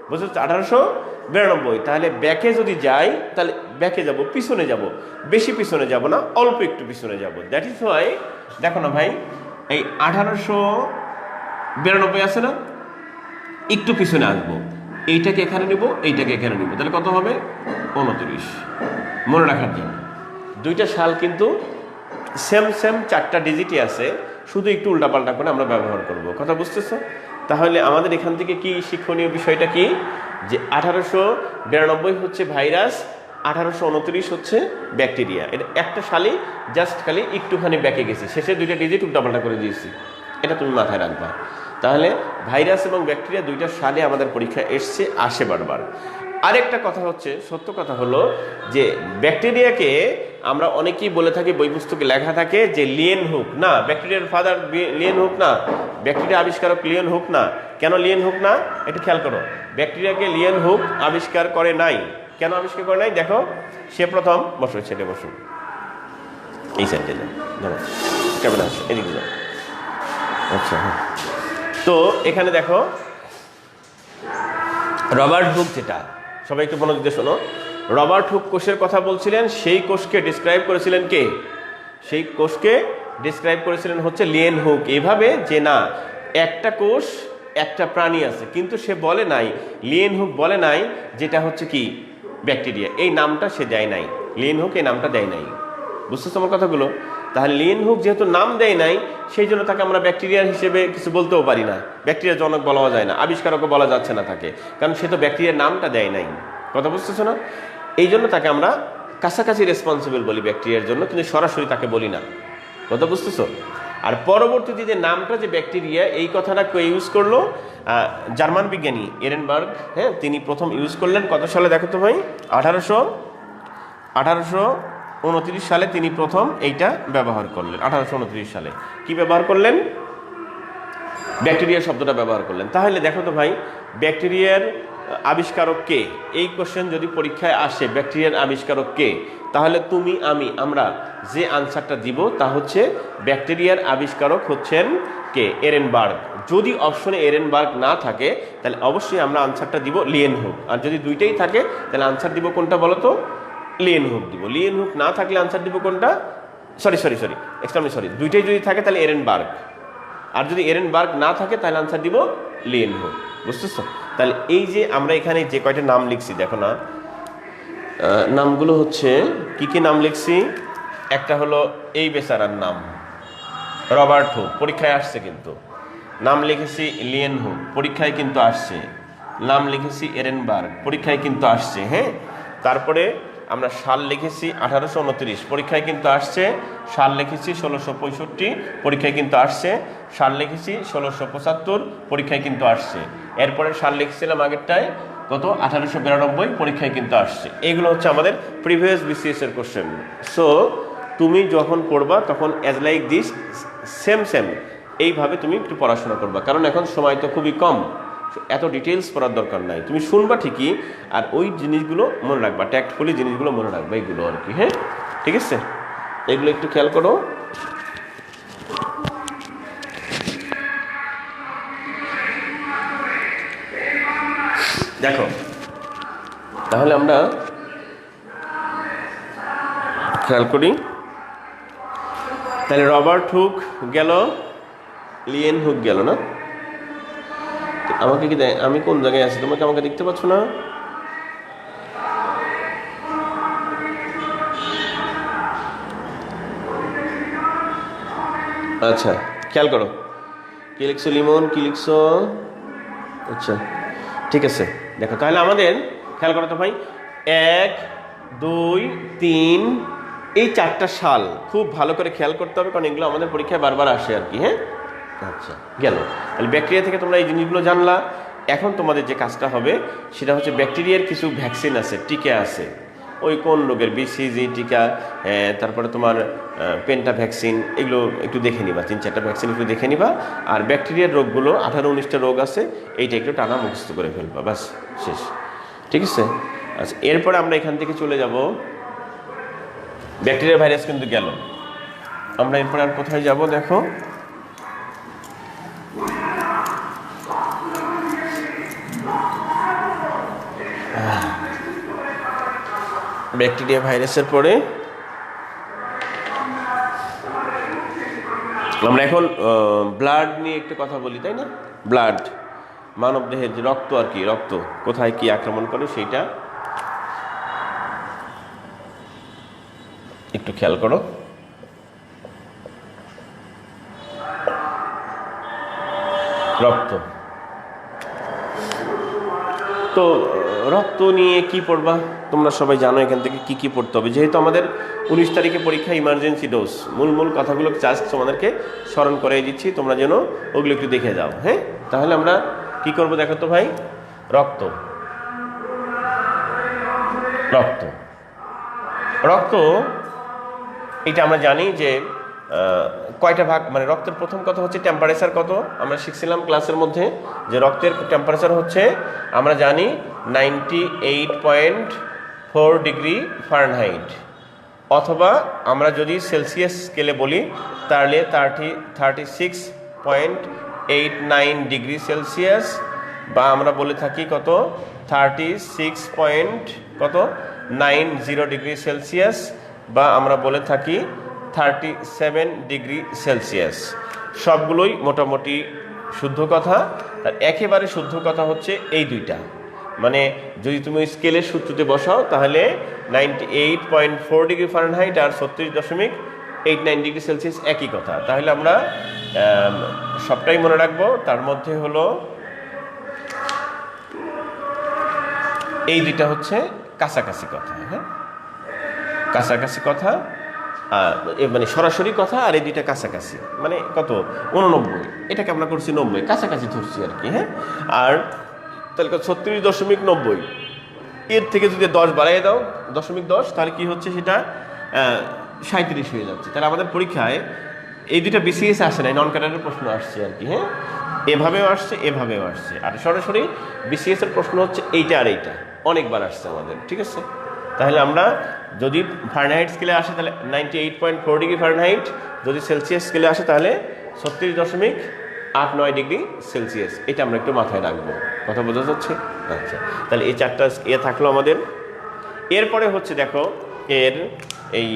বুঝতে হচ্ছে? 1892। তাহলে ব্যাকে যদি যাই, তাহলে ব্যাকে যাব, পিছনে যাব, বেশি পিছনে যাব না, অল্প একটু পিছনে যাব। দ্যাট ইজ ওয়াই, দেখো না ভাই, এই 1892 আছে না, একটু পিছনে আসবো, এইটাকে এখানে নিব, এইটাকে এখানে নিব, তাহলে কত হবে? 29। মনে রাখার জন্য দুইটা সাল কিন্তু সেম 4টা ডিজিটই আছে, শুধু একটু উল্টাপাল্টা করে আমরা ব্যবহার করব। কথা বুঝতেছো? তাহলে আমাদের এখান থেকে কি শিক্ষণীয় বিষয়টা কি? যে 1892 হচ্ছে ভাইরাস 1829 হচ্ছে ব্যাকটেরিয়া। এটা একটা সালই জাস্ট খালি একটুখানি ব্যাকে গেছি, শেষে দুইটা ডিজিট উল্টাপাল্টা করে দিয়েছি, এটা তুমি মাথায় রাখবা। তাহলে ভাইরাস এবং ব্যাকটেরিয়া দুইটা সালে আমাদের পরীক্ষা এসছে, আসে বারবার। আরেকটা কথা হচ্ছে, সত্য কথা হলো যে ব্যাকটেরিয়াকে আমরা অনেকেই বলে থাকি, বই পুস্তকে লেখা থাকে যে লিয়েন হুক। না, ব্যাকটেরিয়ার ফাদার লিয়েন হুক না, ব্যাকটেরিয়া আবিষ্কারক লিয়েন হুক না। কেন লিয়েন হুক না, একটু খেয়াল করো। ব্যাকটেরিয়াকে লিয়েন হুক আবিষ্কার করে নাই। কেন আবিষ্কার করে নাই? দেখো, সে প্রথম, বসো ছেলে বসো, এই সাইডে যাও, ধরো ক্যামেরা আসো, এদিকে যাও। আচ্ছা, হ্যাঁ। তো এখানে দেখো রবার্ট হুক, যেটা সবাই একটু মনোযোগ দিয়ে শোনো, রবার্ট হুক কোষের কথা বলছিলেন, সেই কোষকে ডিসক্রাইব করেছিলেন কে? সেই কোষকে ডিসক্রাইব করেছিলেন হচ্ছে লিয়েন হুক, এইভাবে যে না, একটা কোষ একটা প্রাণী আছে, কিন্তু সে বলে নাই, লিয়েন হুক বলে নাই যেটা হচ্ছে কি ব্যাকটেরিয়া, এই নামটা সে দেয় নাই। লিয়েন হুক এই নামটা দেয় নাই। বুঝতেছো আমার কথাগুলো? তাহলে লিয়েন হুক যেহেতু নাম দেয় নাই, সেই জন্য তাকে আমরা ব্যাকটেরিয়া হিসেবে কিছু বলতেও পারি না, ব্যাকটেরিয়া জনক বলা যায় না, আবিষ্কারকও বলা যাচ্ছে না তাকে, কারণ সে তো ব্যাকটেরিয়ার নামটা দেয় নাই। কথা বুঝতেছো না? এই জন্য তাকে আমরা কাছাকাছি রেসপন্সিবল বলি ব্যাকটেরিয়ার জন্য, কিন্তু সরাসরি তাকে বলি না। কথা বুঝতেছো? আর পরবর্তীতে যে নামটা যে ব্যাকটেরিয়া, এই কথাটা কে ইউজ করলো? জার্মান বিজ্ঞানী এরেনবার্গ, হ্যাঁ, তিনি প্রথম ইউজ করলেন। কত সালে দেখো তো ভাই? 1829 সালে তিনি প্রথম এইটা ব্যবহার করলেন। 1829 সালে কি ব্যবহার করলেন? ব্যাকটেরিয়া শব্দটা ব্যবহার করলেন। তাহলে দেখো তো ভাই, ব্যাকটেরিয়ার আবিষ্কারক কে? এই কোশ্চেন যদি পরীক্ষায় আসে, ব্যাকটেরিয়ার আবিষ্কারক কে, তাহলে তুমি আমরা যে আনসারটা দিব তা হচ্ছে ব্যাকটেরিয়ার আবিষ্কারক হচ্ছেন কে? এরেনবার্গ। যদি অপশনে এরেনবার্গ না থাকে তাহলে অবশ্যই আমরা আনসারটা দিব লিয়েন হুক। আর যদি দুইটাই থাকে তাহলে আনসার দিব কোনটা বলো তো? লিয়েন হুক দিব। লিয়েন হুক না থাকলে আনসার দিব কোনটা? সরি, দুইটাই যদি থাকে তাহলে এরেনবার্গ। আর যদি এরেনবার্গ না থাকে তাহলে আনসার দিব লিয়েন হুক। বুঝতেছো? তাহলে এই যে আমরা এখানে যে কয়টা নাম লিখছি, দেখো না, নামগুলো হচ্ছে কি কি নাম লিখছি? একটা হলো এই বেচারার নাম রবার্ট হুক, পরীক্ষায় আসছে কিন্তু। নাম লিখেছি লিয়েন হুক, পরীক্ষায় কিন্তু আসছে। নাম লিখেছি এরেনবার্গ, পরীক্ষায় কিন্তু আসছে। হ্যাঁ, তারপরে আমরা সাল লিখেছি 1829, পরীক্ষায় কিন্তু আসছে। সাল লিখেছি 1665, পরীক্ষায় কিন্তু আসছে। সাল লিখেছি 1675, পরীক্ষায় কিন্তু আসছে। এরপরে সাল লিখেছিলাম আগেরটায় কত? 1892, পরীক্ষায় কিন্তু আসছে। এগুলো হচ্ছে আমাদের প্রিভিয়াস বিসিএস এর কোশ্চেন। সো তুমি যখন পড়বা তখন অ্যাজ লাইক দিস, সেম এইভাবে তুমি একটু পড়াশোনা করবা, কারণ এখন সময় তো খুবই কম, এত ডিটেলস পড়ার দরকার নাই। তুমি শুনবা ঠিকই, আর ওই জিনিসগুলো মনে রাখবা, ট্যাক্টফুলি জিনিসগুলো মনে রাখবা, এইগুলো আর কি। হ্যাঁ, ঠিক আছে, এগুলো একটু খেয়াল করো। দেখো, তাহলে আমরা খেয়াল করি। তাহলে রবার্ট হুক গেল, লিয়েন হুক গেল না? আমাকে কি দেয়? আমি কোন জায়গায় আছি? তোমাকে আমাকে দেখতে পাচ্ছ না? আচ্ছা, খেয়াল করো, কি লিখছো? লিমন, কি লিখছো? আচ্ছা, ঠিক আছে। দেখো, তাহলে আমাদের খেয়াল করো তো ভাই, 1, 2, 3, এই 4টা সাল খুব ভালো করে খেয়াল করতে হবে, কারণ এগুলো আমাদের পরীক্ষায় বারবার আসে আর কি। হ্যাঁ, আচ্ছা, গেল। তাহলে ব্যাকটেরিয়া থেকে তোমরা এই জিনিসগুলো জানলা। এখন তোমাদের যে কাজটা হবে সেটা হচ্ছে ব্যাকটেরিয়ার কিছু ভ্যাকসিন আছে, টিকা আছে। ওই কোন রোগের? বিসিজি টিকা, তারপরে তোমার পেন্টা ভ্যাকসিন, এগুলো একটু দেখে নিবা। 3-4টা ভ্যাকসিন একটু দেখে নিবা। আর ব্যাকটেরিয়ার রোগগুলো 18-19টা রোগ আছে, এইটা একটু টানা মুখস্থ করে ফেলবা, ব্যাস শেষ। ঠিক আছে? আচ্ছা, এরপরে আমরা এখান থেকে চলে যাব, ব্যাকটেরিয়া ভাইরাস কিন্তু গেল। আমরা এরপরে আর কোথায় যাব? দেখো, ব্যাকটেরিয়া ভাইরাসের পরে আমরা এখন ব্লাড নিয়ে একটু কথা বলি, তাই না? ব্লাড, মানব দেহের যে রক্ত আর কি, রক্ত কোথায় কি আক্রমণ করে সেইটা একটু খেয়াল করো। রক্ত তো রক্ত নিয়ে কি পড়বা তোমরা সবাই জানো এখান থেকে কি কি পড়তে হবে, যেহেতু আমাদের 19 তারিখে পরীক্ষা, ইমার্জেন্সি ডোজ, মূল কথাগুলো জাস্ট তোমাদেরকে স্মরণ করিয়ে দিচ্ছি, তোমরা যেন ওগুলো একটু দেখে যাও। হ্যাঁ, তাহলে আমরা কি করব দেখো তো ভাই। রক্ত রক্ত রক্ত এটা আমরা জানি যে কয়টা ভাগ, মানে রক্তের প্রথম কথা হচ্ছে টেম্পারেচার কত, আমরা শিখছিলাম ক্লাসের মধ্যে যে রক্তের টেম্পারেচার হচ্ছে আমরা জানি 98.4 ডিগ্রি ফারেনহাইট, অথবা আমরা যদি সেলসিয়াস স্কেলে বলি তাহলে 36.89 ডিগ্রি সেলসিয়াস, বা আমরা বলে থাকি কত 36.90 ডিগ্রি সেলসিয়াস, বা আমরা বলে থাকি 37 ডিগ্রি সেলসিয়াস। সবগুলোই মোটামুটি শুদ্ধ কথা। আর একেবারে শুদ্ধ কথা হচ্ছে এই দুইটা, মানে যদি তুমি স্কেলের সূত্রতে বসাও তাহলে 98.4 ডিগ্রি ফারেনহাইট আর 36.89 ডিগ্রি সেলসিয়াস একই কথা। তাহলে আমরা সবটাই মনে রাখবো। তার মধ্যে হলো এই দুইটা হচ্ছে কাছাকাছি কথা। হ্যাঁ, কাছাকাছি কথা, মানে সরাসরি কথা, আর এই দুইটা কাছাকাছি, মানে কত 89, এটাকে আমরা করছি 90, কাছাকাছি ধরছি আর কি। হ্যাঁ, আর তাহলে 36.90, এর থেকে যদি 10 বাড়াই দাও 0.10, তাহলে কি হচ্ছে সেটা 37 হয়ে যাচ্ছে। তাহলে আমাদের পরীক্ষায় এই দুইটা বিসিএস আসে নাই, নন ক্যাডারের প্রশ্ন আসছে আর কি। হ্যাঁ, এভাবেও আসছে, এভাবেও আসছে, আর সরাসরি বিসিএস এর প্রশ্ন হচ্ছে এইটা আর এইটা, অনেকবার আসছে আমাদের। ঠিক আছে, তাহলে আমরা যদি ফারেনহাইট স্কেলে আসে তাহলে 98.4 ডিগ্রি ফারেনহাইট, যদি সেলসিয়াস স্কেলে আসে তাহলে 36.89 ডিগ্রি সেলসিয়াস। এটা আমরা একটু মাথায় রাখবো, কথা বোঝা যাচ্ছে? আচ্ছা, তাহলে এই চারটা থাকলো আমাদের। এরপরে হচ্ছে দেখো এর এই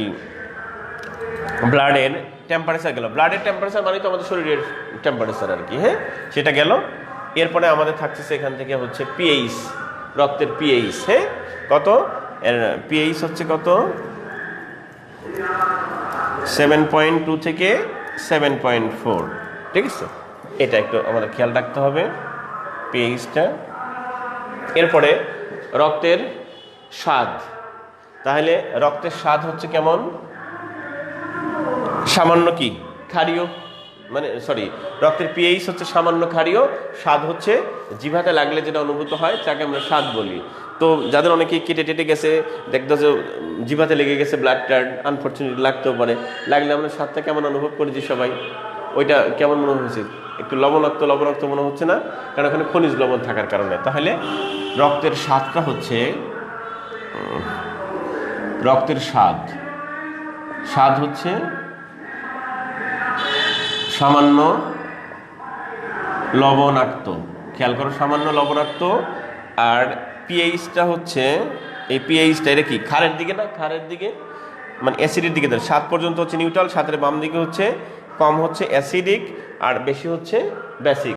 ব্লাডের টেম্পারেচার গেল। ব্লাডের টেম্পারেচার মানে তো আমাদের শরীরের টেম্পারেচার আর কি। হ্যাঁ, সেটা গেল। এরপরে আমাদের থাকছে এখান থেকে হচ্ছে পিএইচ, রক্তের পিএইচ। হ্যাঁ, কত এর পিএইচ হচ্ছে কত 7.2 থেকে 7.4। ঠিক আছে, এটা একটু আমাদের খেয়াল রাখতে হবে পিএইচটা। এরপরে রক্তের স্বাদ, তাহলে রক্তের স্বাদ হচ্ছে কেমন, সামান্য কি ক্ষারীয়, মানে সরি, রক্তের পিএইচ হচ্ছে সামান্য ক্ষারীয়, স্বাদ হচ্ছে জিভাতে লাগলে যেটা অনুভূত হয় তাকে আমরা স্বাদ বলি। তো যাদের অনেকেই কেটে টেটে গেছে, দেখতে যে জিভাতে লেগে গেছে, ব্লাড টার্ড আনফর্চুনেটলি লাগতেও পারে, লাগলে আমরা স্বাদটা কেমন অনুভব করেছি সবাই, ওইটা কেমন মনে হয়েছে, একটু লবণাক্ত মনে হচ্ছে না, কারণ ওখানে খনিজ লবণ থাকার কারণে। তাহলে রক্তের স্বাদটা হচ্ছে, রক্তের স্বাদ হচ্ছে সামান্য লবণাক্ত, খেয়াল করো, সামান্য লবণাক্ত। আর পিএইচটা হচ্ছে, এই পিএইচটা এটা কি ক্ষারের দিকে না, ক্ষারের দিকে মানে অ্যাসিডের দিকে। 7 পর্যন্ত হচ্ছে নিউট্রাল, 7-এর বাম দিকে হচ্ছে কম হচ্ছে অ্যাসিডিক, আর বেশি হচ্ছে বেসিক।